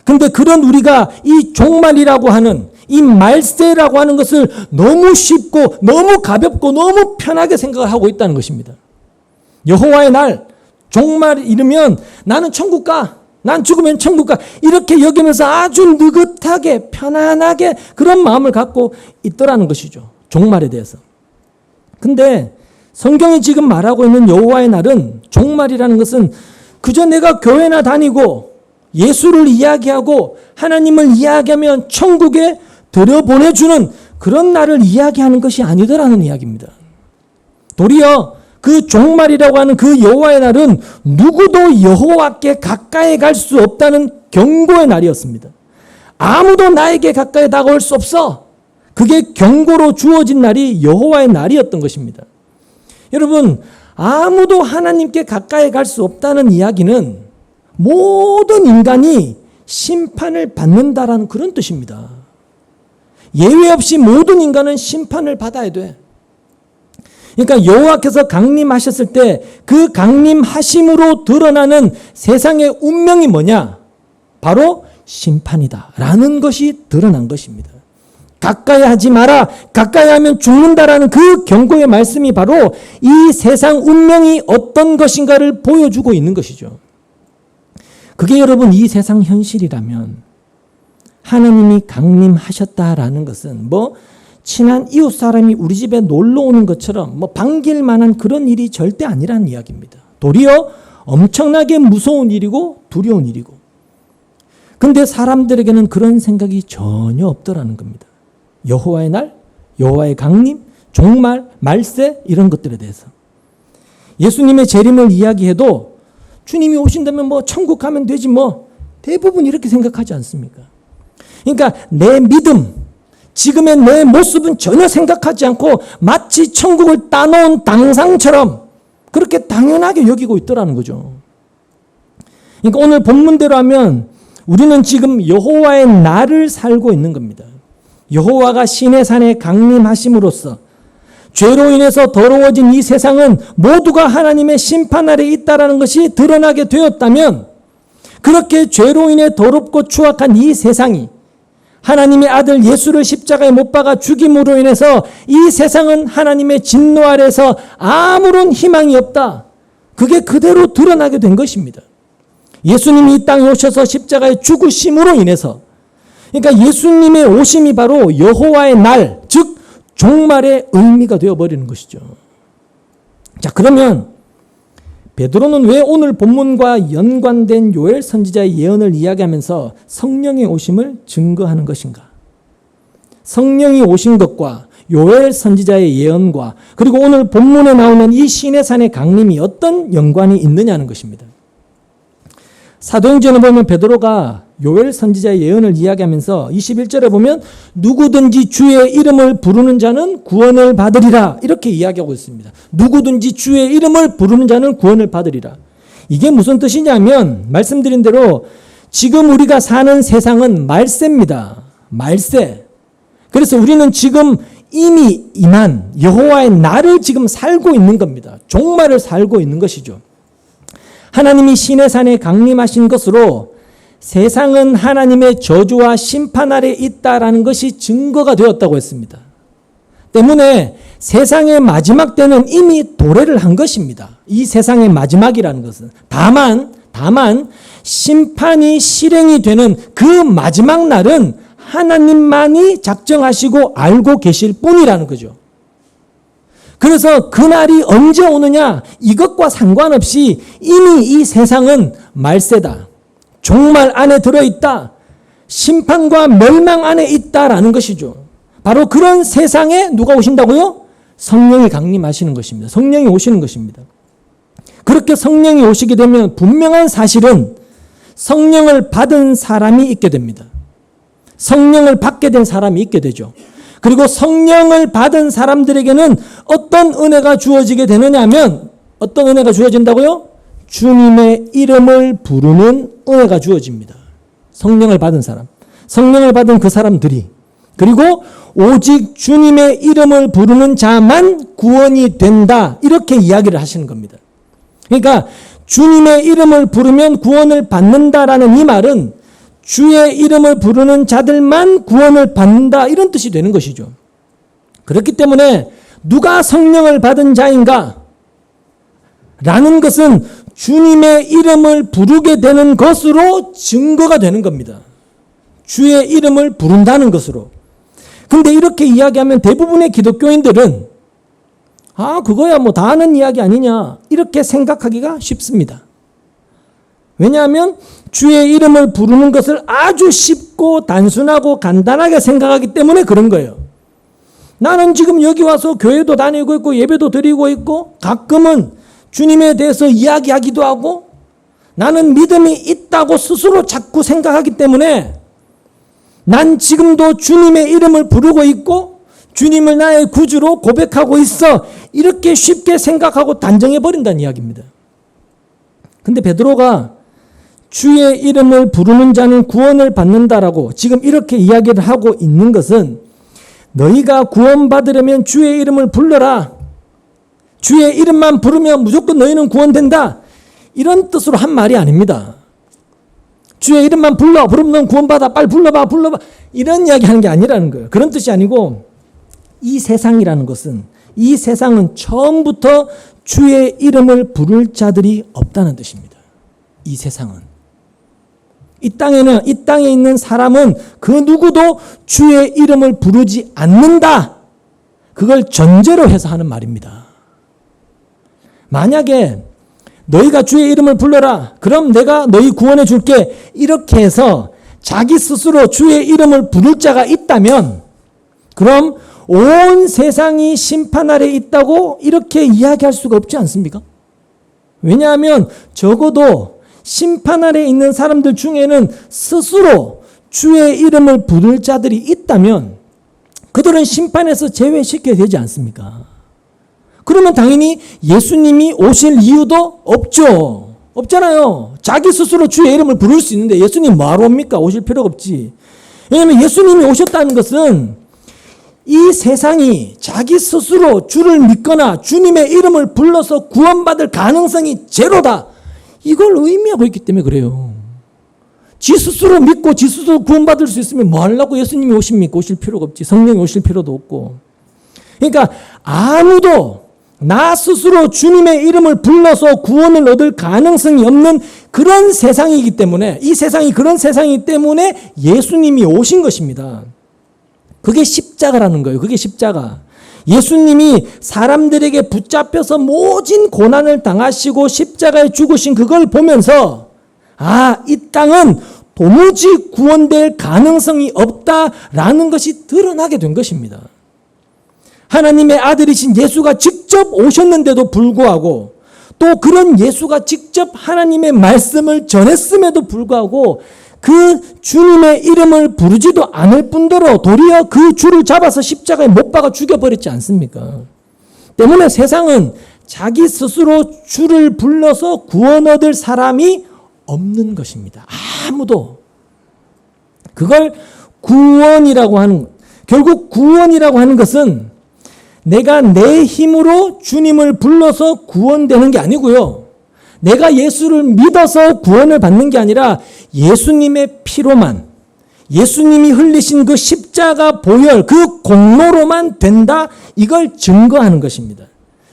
S1: 그런데 그런 우리가 이 종말이라고 하는, 이 말세라고 하는 것을 너무 쉽고 너무 가볍고 너무 편하게 생각을 하고 있다는 것입니다. 여호와의 날, 종말 이르면 나는 천국 가, 난 죽으면 천국 가, 이렇게 여기면서 아주 느긋하게 편안하게 그런 마음을 갖고 있더라는 것이죠. 종말에 대해서. 근데 성경이 지금 말하고 있는 여호와의 날은, 종말이라는 것은 그저 내가 교회나 다니고 예수를 이야기하고 하나님을 이야기하면 천국에 들여보내주는 그런 날을 이야기하는 것이 아니더라는 이야기입니다. 도리어 그 종말이라고 하는 그 여호와의 날은 누구도 여호와께 가까이 갈 수 없다는 경고의 날이었습니다. 아무도 나에게 가까이 다가올 수 없어. 그게 경고로 주어진 날이 여호와의 날이었던 것입니다. 여러분, 아무도 하나님께 가까이 갈 수 없다는 이야기는 모든 인간이 심판을 받는다라는 그런 뜻입니다. 예외 없이 모든 인간은 심판을 받아야 돼. 그러니까 여호와께서 강림하셨을 때 그 강림하심으로 드러나는 세상의 운명이 뭐냐? 바로 심판이다라는 것이 드러난 것입니다. 가까이 하지 마라. 가까이 하면 죽는다라는 그 경고의 말씀이 바로 이 세상 운명이 어떤 것인가를 보여주고 있는 것이죠. 그게 여러분 이 세상 현실이라면 하나님이 강림하셨다라는 것은 친한 이웃 사람이 우리 집에 놀러 오는 것처럼 반길 만한 그런 일이 절대 아니라는 이야기입니다. 도리어 엄청나게 무서운 일이고 두려운 일이고. 근데 사람들에게는 그런 생각이 전혀 없더라는 겁니다. 여호와의 날, 여호와의 강림, 종말, 말세 이런 것들에 대해서. 예수님의 재림을 이야기해도 주님이 오신다면 천국 가면 되지 대부분 이렇게 생각하지 않습니까? 그러니까 내 믿음, 지금의 내 모습은 전혀 생각하지 않고 마치 천국을 따놓은 당상처럼 그렇게 당연하게 여기고 있더라는 거죠. 그러니까 오늘 본문대로 하면 우리는 지금 여호와의 날을 살고 있는 겁니다. 여호와가 시내산에 강림하심으로써 죄로 인해서 더러워진 이 세상은 모두가 하나님의 심판 아래 있다라는 것이 드러나게 되었다면, 그렇게 죄로 인해 더럽고 추악한 이 세상이 하나님의 아들 예수를 십자가에 못 박아 죽임으로 인해서 이 세상은 하나님의 진노 아래서 아무런 희망이 없다. 그게 그대로 드러나게 된 것입니다. 예수님이 이 땅에 오셔서 십자가에 죽으심으로 인해서, 그러니까 예수님의 오심이 바로 여호와의 날, 즉 종말의 의미가 되어버리는 것이죠. 자, 그러면 베드로는 왜 오늘 본문과 연관된 요엘 선지자의 예언을 이야기하면서 성령의 오심을 증거하는 것인가? 성령이 오신 것과 요엘 선지자의 예언과 그리고 오늘 본문에 나오는 이 시내산의 강림이 어떤 연관이 있느냐는 것입니다. 사도행전에 보면 베드로가 요엘 선지자의 예언을 이야기하면서 21절에 보면 누구든지 주의 이름을 부르는 자는 구원을 받으리라, 이렇게 이야기하고 있습니다. 누구든지 주의 이름을 부르는 자는 구원을 받으리라. 이게 무슨 뜻이냐면, 말씀드린 대로 지금 우리가 사는 세상은 말세입니다. 말세. 그래서 우리는 지금 이미 임한 여호와의 날을 지금 살고 있는 겁니다. 종말을 살고 있는 것이죠. 하나님이 시내산에 강림하신 것으로 세상은 하나님의 저주와 심판 아래 있다라는 것이 증거가 되었다고 했습니다. 때문에 세상의 마지막 때는 이미 도래를 한 것입니다. 이 세상의 마지막이라는 것은. 다만 심판이 실행이 되는 그 마지막 날은 하나님만이 작정하시고 알고 계실 뿐이라는 거죠. 그래서 그날이 언제 오느냐, 이것과 상관없이 이미 이 세상은 말세다. 종말 안에 들어있다. 심판과 멸망 안에 있다라는 것이죠. 바로 그런 세상에 누가 오신다고요? 성령이 강림하시는 것입니다. 성령이 오시는 것입니다. 그렇게 성령이 오시게 되면 분명한 사실은 성령을 받은 사람이 있게 됩니다. 성령을 받게 된 사람이 있게 되죠. 그리고 성령을 받은 사람들에게는 어떤 은혜가 주어지게 되느냐 하면, 어떤 은혜가 주어진다고요? 주님의 이름을 부르는 은혜가 주어집니다. 성령을 받은 사람, 성령을 받은 그 사람들이, 그리고 오직 주님의 이름을 부르는 자만 구원이 된다, 이렇게 이야기를 하시는 겁니다. 그러니까 주님의 이름을 부르면 구원을 받는다라는 이 말은 주의 이름을 부르는 자들만 구원을 받는다, 이런 뜻이 되는 것이죠. 그렇기 때문에 누가 성령을 받은 자인가? 라는 것은 주님의 이름을 부르게 되는 것으로 증거가 되는 겁니다. 주의 이름을 부른다는 것으로. 근데 이렇게 이야기하면 대부분의 기독교인들은 그거야 뭐 다 아는 이야기 아니냐, 이렇게 생각하기가 쉽습니다. 왜냐하면 주의 이름을 부르는 것을 아주 쉽고 단순하고 간단하게 생각하기 때문에 그런 거예요. 나는 지금 여기 와서 교회도 다니고 있고 예배도 드리고 있고 가끔은 주님에 대해서 이야기하기도 하고 나는 믿음이 있다고 스스로 자꾸 생각하기 때문에 난 지금도 주님의 이름을 부르고 있고 주님을 나의 구주로 고백하고 있어, 이렇게 쉽게 생각하고 단정해버린다는 이야기입니다. 근데 베드로가 주의 이름을 부르는 자는 구원을 받는다라고 지금 이렇게 이야기를 하고 있는 것은, 너희가 구원받으려면 주의 이름을 불러라, 주의 이름만 부르면 무조건 너희는 구원된다, 이런 뜻으로 한 말이 아닙니다. 주의 이름만 부르면 구원받아, 빨리 불러봐, 이런 이야기 하는 게 아니라는 거예요. 그런 뜻이 아니고, 이 세상이라는 것은, 이 세상은 처음부터 주의 이름을 부를 자들이 없다는 뜻입니다. 이 세상은. 이 땅에 있는 사람은 그 누구도 주의 이름을 부르지 않는다. 그걸 전제로 해서 하는 말입니다. 만약에 너희가 주의 이름을 불러라, 그럼 내가 너희 구원해 줄게, 이렇게 해서 자기 스스로 주의 이름을 부를 자가 있다면, 그럼 온 세상이 심판 아래 있다고 이렇게 이야기할 수가 없지 않습니까? 왜냐하면 적어도 심판 아래 있는 사람들 중에는 스스로 주의 이름을 부를 자들이 있다면 그들은 심판에서 제외시켜야 되지 않습니까? 그러면 당연히 예수님이 오실 이유도 없죠. 없잖아요. 자기 스스로 주의 이름을 부를 수 있는데 예수님 뭐하러 옵니까? 오실 필요가 없지. 왜냐하면 예수님이 오셨다는 것은 이 세상이 자기 스스로 주를 믿거나 주님의 이름을 불러서 구원받을 가능성이 제로다. 이걸 의미하고 있기 때문에 그래요. 지 스스로 믿고 지 스스로 구원받을 수 있으면 뭐 하려고 예수님이 오십니까? 오실 필요가 없지. 성령이 오실 필요도 없고. 그러니까 아무도 나 스스로 주님의 이름을 불러서 구원을 얻을 가능성이 없는 그런 세상이기 때문에, 이 세상이 그런 세상이기 때문에 예수님이 오신 것입니다. 그게 십자가라는 거예요. 그게 십자가. 예수님이 사람들에게 붙잡혀서 모진 고난을 당하시고 십자가에 죽으신 그걸 보면서 이 땅은 도무지 구원될 가능성이 없다라는 것이 드러나게 된 것입니다. 하나님의 아들이신 예수가 직접 오셨는데도 불구하고, 또 그런 예수가 직접 하나님의 말씀을 전했음에도 불구하고 그 주님의 이름을 부르지도 않을 뿐더러 도리어 그 주를 잡아서 십자가에 못 박아 죽여버렸지 않습니까? 때문에 세상은 자기 스스로 주를 불러서 구원 얻을 사람이 없는 것입니다. 아무도. 그걸 구원이라고 하는, 결국 구원이라고 하는 것은 내가 내 힘으로 주님을 불러서 구원되는 게 아니고요. 내가 예수를 믿어서 구원을 받는 게 아니라 예수님의 피로만, 예수님이 흘리신 그 십자가 보혈, 그 공로로만 된다. 이걸 증거하는 것입니다.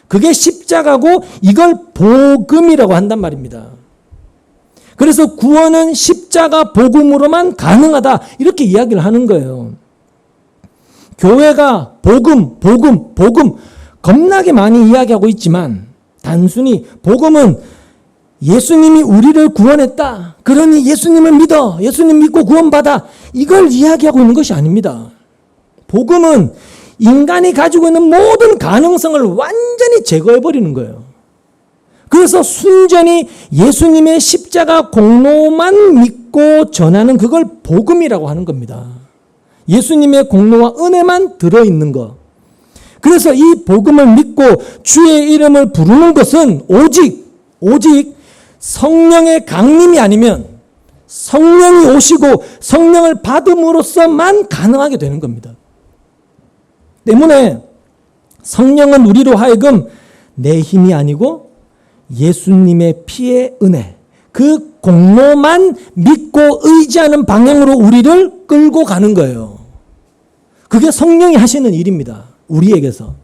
S1: 그게 십자가고 이걸 복음이라고 한단 말입니다. 그래서 구원은 십자가 복음으로만 가능하다. 이렇게 이야기를 하는 거예요. 교회가 복음 겁나게 많이 이야기하고 있지만, 단순히 복음은 예수님이 우리를 구원했다. 그러니 예수님을 믿어. 예수님 믿고 구원받아. 이걸 이야기하고 있는 것이 아닙니다. 복음은 인간이 가지고 있는 모든 가능성을 완전히 제거해버리는 거예요. 그래서 순전히 예수님의 십자가 공로만 믿고 전하는 그걸 복음이라고 하는 겁니다. 예수님의 공로와 은혜만 들어있는 것. 그래서 이 복음을 믿고 주의 이름을 부르는 것은 오직 성령의 강림이 아니면, 성령이 오시고 성령을 받음으로써만 가능하게 되는 겁니다. 때문에 성령은 우리로 하여금 내 힘이 아니고 예수님의 피의 은혜, 그 공로만 믿고 의지하는 방향으로 우리를 끌고 가는 거예요. 그게 성령이 하시는 일입니다. 우리에게서.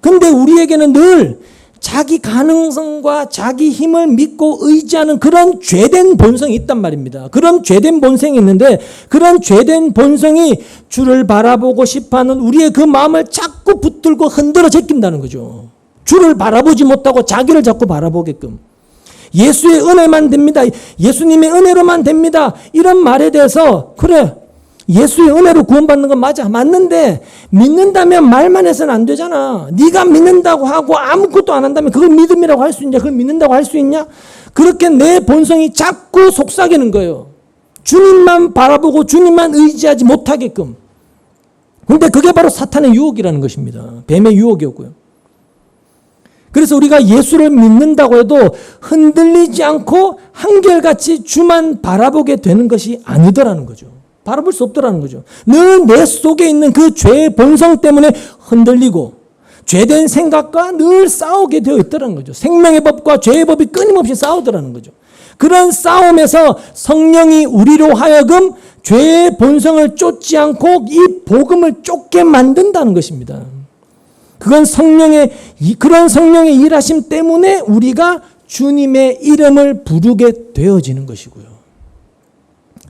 S1: 근데 우리에게는 늘 자기 가능성과 자기 힘을 믿고 의지하는 그런 죄된 본성이 있단 말입니다. 그런 죄된 본성이 있는데, 그런 죄된 본성이 주를 바라보고 싶어하는 우리의 그 마음을 자꾸 붙들고 흔들어 제낀다는 거죠. 주를 바라보지 못하고 자기를 자꾸 바라보게끔. 예수의 은혜만 됩니다. 예수님의 은혜로만 됩니다. 이런 말에 대해서, 그래, 예수의 은혜로 구원받는 건 맞아. 맞는데 믿는다면 말만 해서는 안 되잖아. 네가 믿는다고 하고 아무것도 안 한다면 그걸 믿음이라고 할 수 있냐? 그걸 믿는다고 할 수 있냐? 그렇게 내 본성이 자꾸 속삭이는 거예요. 주님만 바라보고 주님만 의지하지 못하게끔. 그런데 그게 바로 사탄의 유혹이라는 것입니다. 뱀의 유혹이었고요. 그래서 우리가 예수를 믿는다고 해도 흔들리지 않고 한결같이 주만 바라보게 되는 것이 아니더라는 거죠. 바라볼 수 없더라는 거죠. 늘 내 속에 있는 그 죄의 본성 때문에 흔들리고 죄된 생각과 늘 싸우게 되어 있더라는 거죠. 생명의 법과 죄의 법이 끊임없이 싸우더라는 거죠. 그런 싸움에서 성령이 우리로 하여금 죄의 본성을 쫓지 않고 이 복음을 쫓게 만든다는 것입니다. 그건 그런 성령의 일하심 때문에 우리가 주님의 이름을 부르게 되어지는 것이고요.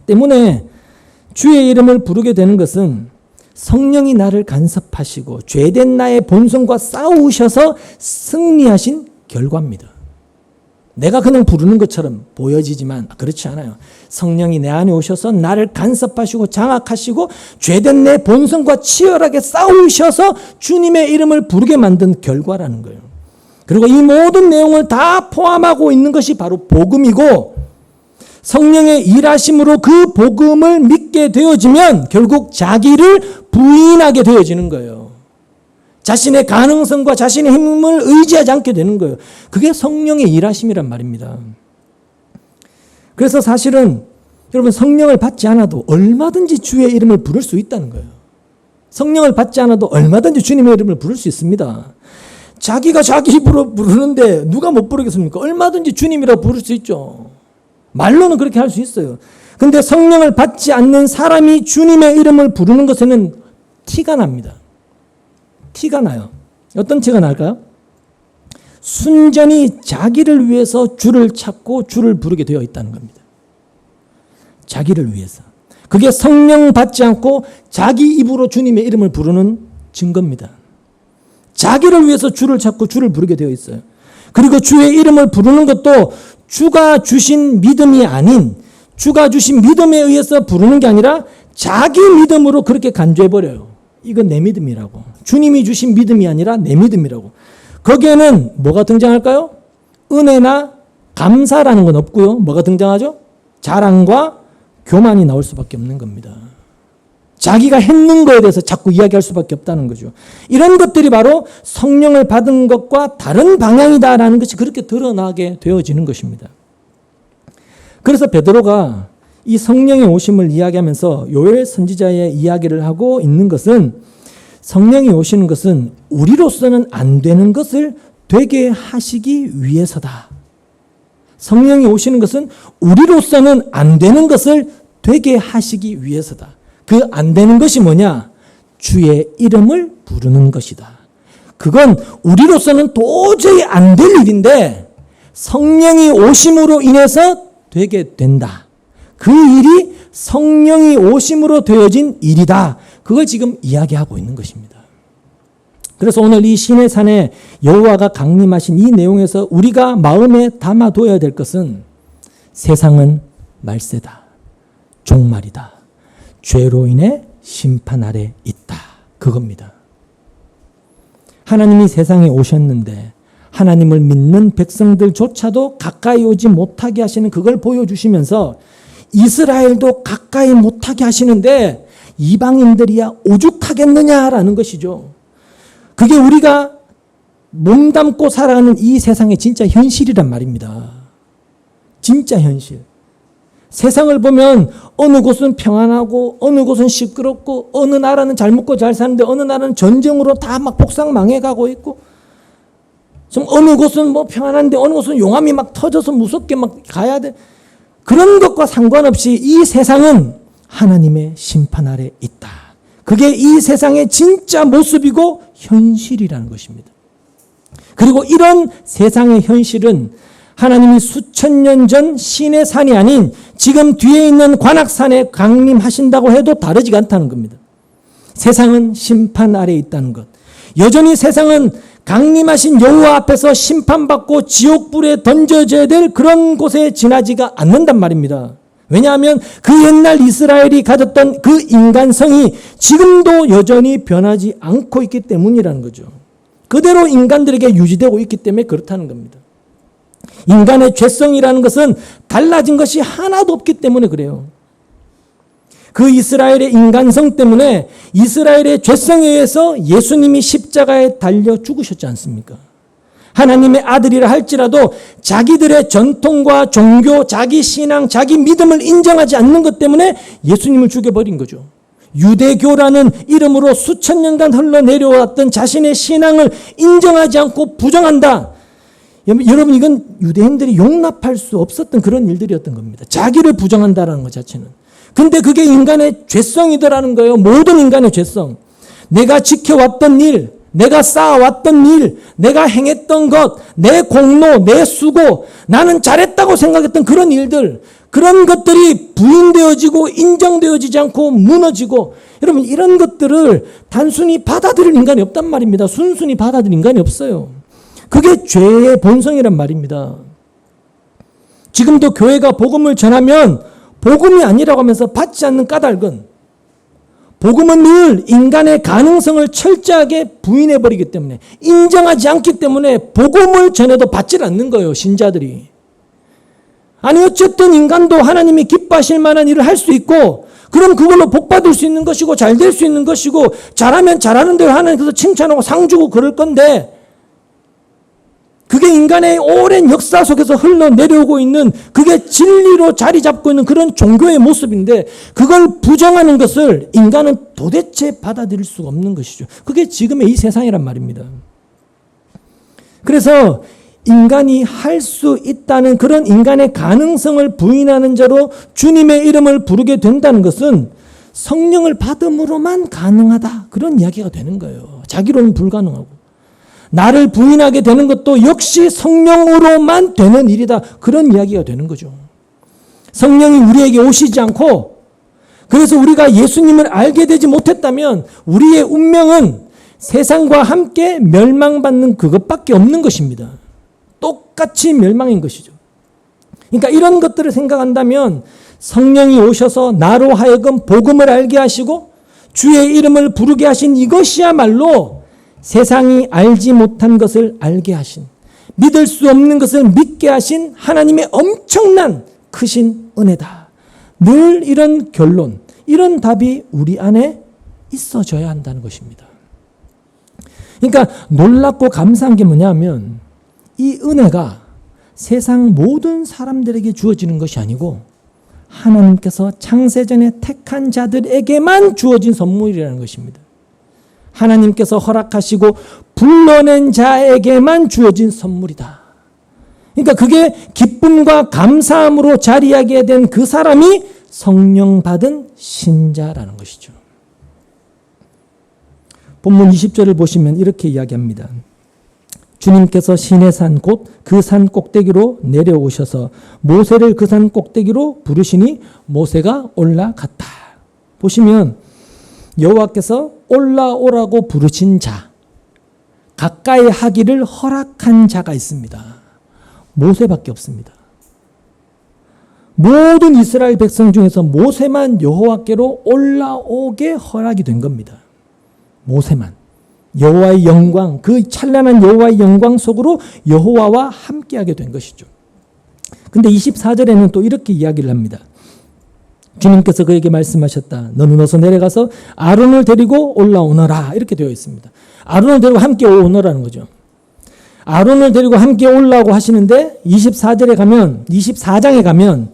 S1: 때문에 주의 이름을 부르게 되는 것은 성령이 나를 간섭하시고 죄된 나의 본성과 싸우셔서 승리하신 결과입니다. 내가 그냥 부르는 것처럼 보여지지만 그렇지 않아요. 성령이 내 안에 오셔서 나를 간섭하시고 장악하시고 죄된 내 본성과 치열하게 싸우셔서 주님의 이름을 부르게 만든 결과라는 거예요. 그리고 이 모든 내용을 다 포함하고 있는 것이 바로 복음이고, 성령의 일하심으로 그 복음을 믿게 되어지면 결국 자기를 부인하게 되어지는 거예요. 자신의 가능성과 자신의 힘을 의지하지 않게 되는 거예요. 그게 성령의 일하심이란 말입니다. 그래서 사실은 여러분 성령을 받지 않아도 얼마든지 주의 이름을 부를 수 있다는 거예요. 성령을 받지 않아도 얼마든지 주님의 이름을 부를 수 있습니다. 자기가 자기 입으로 부르는데 누가 못 부르겠습니까? 얼마든지 주님이라고 부를 수 있죠. 말로는 그렇게 할 수 있어요. 근데 성령을 받지 않는 사람이 주님의 이름을 부르는 것에는 티가 납니다. 티가 나요. 어떤 티가 날까요? 순전히 자기를 위해서 주를 찾고 주를 부르게 되어 있다는 겁니다. 자기를 위해서. 그게 성령 받지 않고 자기 입으로 주님의 이름을 부르는 증거입니다. 자기를 위해서 주를 찾고 주를 부르게 되어 있어요. 그리고 주의 이름을 부르는 것도 주가 주신 믿음이 아닌, 주가 주신 믿음에 의해서 부르는 게 아니라 자기 믿음으로 그렇게 간주해버려요. 이건 내 믿음이라고. 주님이 주신 믿음이 아니라 내 믿음이라고. 거기에는 뭐가 등장할까요? 은혜나 감사라는 건 없고요. 뭐가 등장하죠? 자랑과 교만이 나올 수밖에 없는 겁니다. 자기가 했는 거에 대해서 자꾸 이야기할 수밖에 없다는 거죠. 이런 것들이 바로 성령을 받은 것과 다른 방향이다라는 것이 그렇게 드러나게 되어지는 것입니다. 그래서 베드로가 이 성령의 오심을 이야기하면서 요엘 선지자의 이야기를 하고 있는 것은 성령이 오시는 것은 우리로서는 안 되는 것을 되게 하시기 위해서다. 성령이 오시는 것은 우리로서는 안 되는 것을 되게 하시기 위해서다. 그 안 되는 것이 뭐냐? 주의 이름을 부르는 것이다. 그건 우리로서는 도저히 안 될 일인데 성령이 오심으로 인해서 되게 된다. 그 일이 성령이 오심으로 되어진 일이다. 그걸 지금 이야기하고 있는 것입니다. 그래서 오늘 이 신의 산에 여호와가 강림하신 이 내용에서 우리가 마음에 담아둬야 될 것은 세상은 말세다. 종말이다. 죄로 인해 심판 아래 있다. 그겁니다. 하나님이 세상에 오셨는데 하나님을 믿는 백성들조차도 가까이 오지 못하게 하시는 그걸 보여주시면서 이스라엘도 가까이 못하게 하시는데 이방인들이야 오죽하겠느냐라는 것이죠. 그게 우리가 몸담고 살아가는 이 세상의 진짜 현실이란 말입니다. 진짜 현실. 세상을 보면 어느 곳은 평안하고 어느 곳은 시끄럽고 어느 나라는 잘 먹고 잘 사는데 어느 나라는 전쟁으로 다 막 복상 망해가고 있고 좀 어느 곳은 뭐 평안한데 어느 곳은 용암이 막 터져서 무섭게 막 가야 돼. 그런 것과 상관없이 이 세상은 하나님의 심판 아래 있다. 그게 이 세상의 진짜 모습이고 현실이라는 것입니다. 그리고 이런 세상의 현실은 하나님이 수천 년 전 신의 산이 아닌 지금 뒤에 있는 관악산에 강림하신다고 해도 다르지가 않다는 겁니다. 세상은 심판 아래 있다는 것. 여전히 세상은 강림하신 여호와 앞에서 심판받고 지옥불에 던져져야 될 그런 곳에 지나지가 않는단 말입니다. 왜냐하면 그 옛날 이스라엘이 가졌던 그 인간성이 지금도 여전히 변하지 않고 있기 때문이라는 거죠. 그대로 인간들에게 유지되고 있기 때문에 그렇다는 겁니다. 인간의 죄성이라는 것은 달라진 것이 하나도 없기 때문에 그래요. 그 이스라엘의 인간성 때문에 이스라엘의 죄성에 의해서 예수님이 십자가에 달려 죽으셨지 않습니까? 하나님의 아들이라 할지라도 자기들의 전통과 종교, 자기 신앙, 자기 믿음을 인정하지 않는 것 때문에 예수님을 죽여버린 거죠. 유대교라는 이름으로 수천 년간 흘러내려왔던 자신의 신앙을 인정하지 않고 부정한다. 여러분, 이건 유대인들이 용납할 수 없었던 그런 일들이었던 겁니다. 자기를 부정한다라는 것 자체는. 근데 그게 인간의 죄성이더라는 거예요. 모든 인간의 죄성. 내가 지켜왔던 일, 내가 쌓아왔던 일, 내가 행했던 것, 내 공로, 내 수고, 나는 잘했다고 생각했던 그런 일들, 그런 것들이 부인되어지고 인정되어지지 않고 무너지고, 여러분, 이런 것들을 단순히 받아들일 인간이 없단 말입니다. 순순히 받아들일 인간이 없어요. 그게 죄의 본성이란 말입니다. 지금도 교회가 복음을 전하면 복음이 아니라고 하면서 받지 않는 까닭은 복음은 늘 인간의 가능성을 철저하게 부인해버리기 때문에, 인정하지 않기 때문에 복음을 전해도 받질 않는 거예요, 신자들이. 아니, 어쨌든 인간도 하나님이 기뻐하실 만한 일을 할 수 있고, 그럼 그걸로 복 받을 수 있는 것이고 잘 될 수 있는 것이고, 잘하면 잘하는 대로 하나님께서 칭찬하고 상 주고 그럴 건데, 그게 인간의 오랜 역사 속에서 흘러내려오고 있는, 그게 진리로 자리 잡고 있는 그런 종교의 모습인데, 그걸 부정하는 것을 인간은 도대체 받아들일 수가 없는 것이죠. 그게 지금의 이 세상이란 말입니다. 그래서 인간이 할 수 있다는 그런 인간의 가능성을 부인하는 자로 주님의 이름을 부르게 된다는 것은 성령을 받음으로만 가능하다, 그런 이야기가 되는 거예요. 자기로는 불가능하고. 나를 부인하게 되는 것도 역시 성령으로만 되는 일이다, 그런 이야기가 되는 거죠. 성령이 우리에게 오시지 않고, 그래서 우리가 예수님을 알게 되지 못했다면 우리의 운명은 세상과 함께 멸망받는 그것밖에 없는 것입니다. 똑같이 멸망인 것이죠. 그러니까 이런 것들을 생각한다면 성령이 오셔서 나로 하여금 복음을 알게 하시고 주의 이름을 부르게 하신 이것이야말로 세상이 알지 못한 것을 알게 하신, 믿을 수 없는 것을 믿게 하신 하나님의 엄청난 크신 은혜다. 늘 이런 결론, 이런 답이 우리 안에 있어져야 한다는 것입니다. 그러니까 놀랍고 감사한 게 뭐냐면, 이 은혜가 세상 모든 사람들에게 주어지는 것이 아니고 하나님께서 창세전에 택한 자들에게만 주어진 선물이라는 것입니다. 하나님께서 허락하시고 불러낸 자에게만 주어진 선물이다. 그러니까 그게 기쁨과 감사함으로 자리하게 된 그 사람이 성령 받은 신자라는 것이죠. 본문 20절을 보시면 이렇게 이야기합니다. 주님께서 시내 산 곧 그 산 꼭대기로 내려오셔서 모세를 그 산 꼭대기로 부르시니 모세가 올라갔다. 보시면 여호와께서 올라오라고 부르신 자, 가까이 하기를 허락한 자가 있습니다. 모세밖에 없습니다. 모든 이스라엘 백성 중에서 모세만 여호와께로 올라오게 허락이 된 겁니다. 모세만. 여호와의 영광, 그 찬란한 여호와의 영광 속으로 여호와와 함께하게 된 것이죠. 근데 24절에는 또 이렇게 이야기를 합니다. 주님께서 그에게 말씀하셨다. 너는 어서 내려가서 아론을 데리고 올라오너라. 이렇게 되어 있습니다. 아론을 데리고 함께 오너라는 거죠. 아론을 데리고 함께 올라오고 하시는데 24절에 가면, 24장에 가면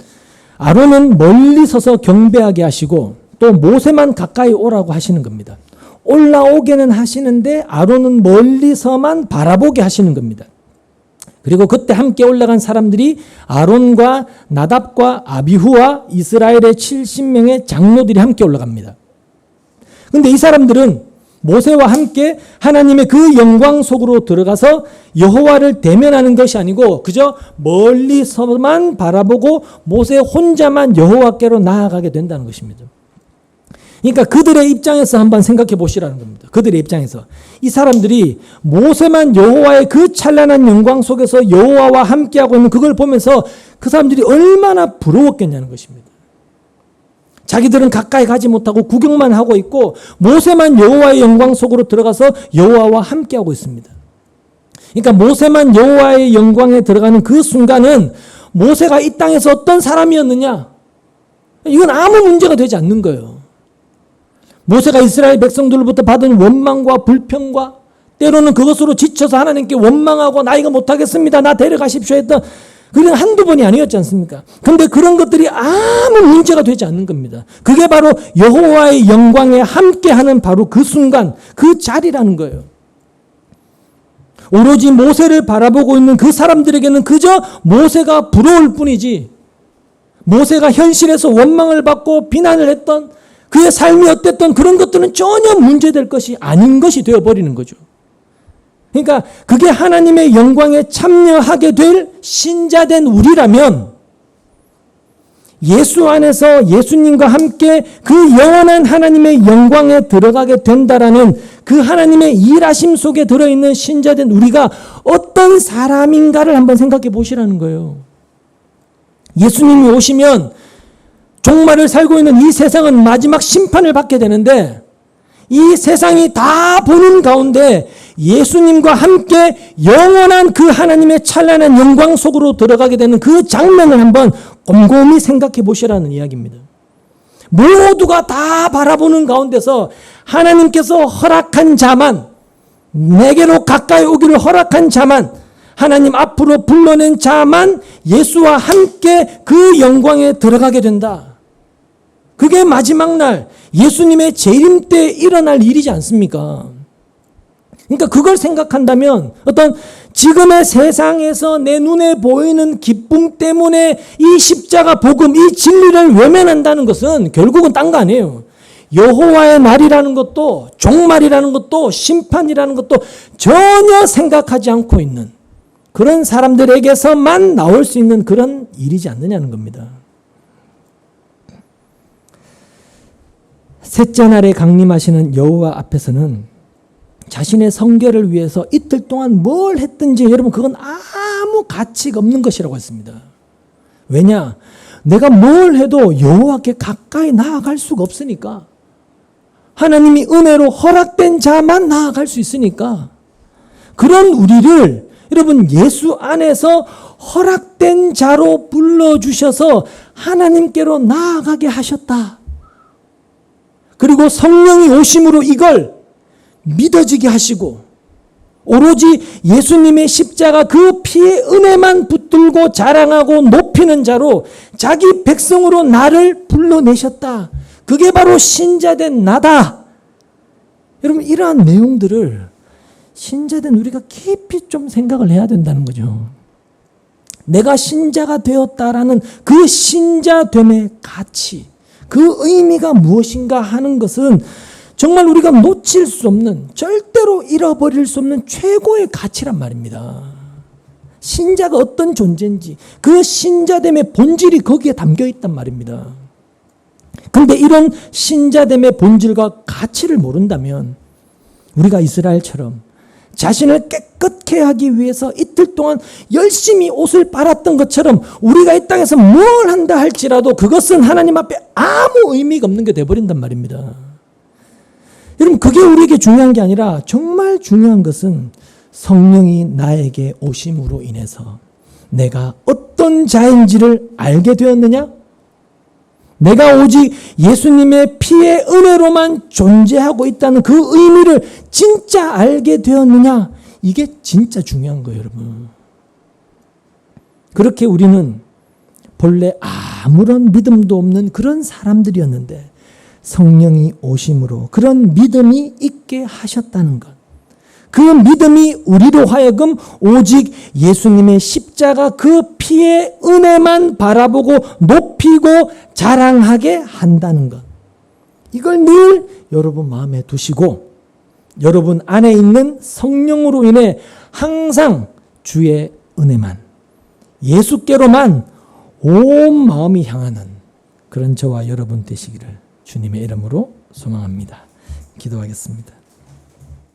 S1: 아론은 멀리 서서 경배하게 하시고 또 모세만 가까이 오라고 하시는 겁니다. 올라오게는 하시는데 아론은 멀리서만 바라보게 하시는 겁니다. 그리고 그때 함께 올라간 사람들이 아론과 나답과 아비후와 이스라엘의 70명의 장로들이 함께 올라갑니다. 그런데 이 사람들은 모세와 함께 하나님의 그 영광 속으로 들어가서 여호와를 대면하는 것이 아니고 그저 멀리서만 바라보고 모세 혼자만 여호와께로 나아가게 된다는 것입니다. 그러니까 그들의 입장에서 한번 생각해 보시라는 겁니다. 그들의 입장에서. 이 사람들이 모세만 여호와의 그 찬란한 영광 속에서 여호와와 함께하고 있는 그걸 보면서 그 사람들이 얼마나 부러웠겠냐는 것입니다. 자기들은 가까이 가지 못하고 구경만 하고 있고 모세만 여호와의 영광 속으로 들어가서 여호와와 함께하고 있습니다. 그러니까 모세만 여호와의 영광에 들어가는 그 순간은 모세가 이 땅에서 어떤 사람이었느냐? 이건 아무 문제가 되지 않는 거예요. 모세가 이스라엘 백성들로부터 받은 원망과 불평과 때로는 그것으로 지쳐서 하나님께 원망하고 나 이거 못하겠습니다. 나 데려가십시오 했던 그런 한두 번이 아니었지 않습니까? 그런데 그런 것들이 아무 문제가 되지 않는 겁니다. 그게 바로 여호와의 영광에 함께하는 바로 그 순간, 그 자리라는 거예요. 오로지 모세를 바라보고 있는 그 사람들에게는 그저 모세가 부러울 뿐이지, 모세가 현실에서 원망을 받고 비난을 했던 그의 삶이 어땠던 그런 것들은 전혀 문제될 것이 아닌 것이 되어버리는 거죠. 그러니까 그게 하나님의 영광에 참여하게 될 신자된 우리라면 예수 안에서 예수님과 함께 그 영원한 하나님의 영광에 들어가게 된다라는 그 하나님의 일하심 속에 들어있는 신자된 우리가 어떤 사람인가를 한번 생각해 보시라는 거예요. 예수님이 오시면 종말을 살고 있는 이 세상은 마지막 심판을 받게 되는데 이 세상이 다 보는 가운데 예수님과 함께 영원한 그 하나님의 찬란한 영광 속으로 들어가게 되는 그 장면을 한번 곰곰이 생각해 보시라는 이야기입니다. 모두가 다 바라보는 가운데서 하나님께서 허락한 자만, 내게로 가까이 오기를 허락한 자만, 하나님 앞으로 불러낸 자만 예수와 함께 그 영광에 들어가게 된다. 그게 마지막 날 예수님의 재림 때 일어날 일이지 않습니까? 그러니까 그걸 생각한다면 어떤 지금의 세상에서 내 눈에 보이는 기쁨 때문에 이 십자가 복음, 이 진리를 외면한다는 것은 결국은 딴 거 아니에요. 여호와의 날이라는 것도 종말이라는 것도 심판이라는 것도 전혀 생각하지 않고 있는 그런 사람들에게서만 나올 수 있는 그런 일이지 않느냐는 겁니다. 셋째 날에 강림하시는 여호와 앞에서는 자신의 성결을 위해서 이틀 동안 뭘 했든지 여러분 그건 아무 가치가 없는 것이라고 했습니다. 왜냐? 내가 뭘 해도 여호와께 가까이 나아갈 수가 없으니까. 하나님이 은혜로 허락된 자만 나아갈 수 있으니까. 그런 우리를 여러분 예수 안에서 허락된 자로 불러주셔서 하나님께로 나아가게 하셨다. 그리고 성령이 오심으로 이걸 믿어지게 하시고 오로지 예수님의 십자가 그 피의 은혜만 붙들고 자랑하고 높이는 자로 자기 백성으로 나를 불러내셨다. 그게 바로 신자된 나다. 여러분 이러한 내용들을 신자된 우리가 깊이 좀 생각을 해야 된다는 거죠. 내가 신자가 되었다라는 그 신자됨의 가치, 그 의미가 무엇인가 하는 것은 정말 우리가 놓칠 수 없는, 절대로 잃어버릴 수 없는 최고의 가치란 말입니다. 신자가 어떤 존재인지 그 신자됨의 본질이 거기에 담겨 있단 말입니다. 그런데 이런 신자됨의 본질과 가치를 모른다면 우리가 이스라엘처럼 자신을 깨끗게 하기 위해서 이틀 동안 열심히 옷을 빨았던 것처럼 우리가 이 땅에서 뭘 한다 할지라도 그것은 하나님 앞에 아무 의미가 없는 게 돼버린단 말입니다. 여러분 그게 우리에게 중요한 게 아니라 정말 중요한 것은 성령이 나에게 오심으로 인해서 내가 어떤 자인지를 알게 되었느냐? 내가 오직 예수님의 피의 은혜로만 존재하고 있다는 그 의미를 진짜 알게 되었느냐? 이게 진짜 중요한 거예요, 여러분. 그렇게 우리는 본래 아무런 믿음도 없는 그런 사람들이었는데 성령이 오심으로 그런 믿음이 있게 하셨다는 것. 그 믿음이 우리로 하여금 오직 예수님의 십자가 그 피의 은혜만 바라보고 높이고 자랑하게 한다는 것. 이걸 늘 여러분 마음에 두시고 여러분 안에 있는 성령으로 인해 항상 주의 은혜만, 예수께로만 온 마음이 향하는 그런 저와 여러분 되시기를 주님의 이름으로 소망합니다. 기도하겠습니다.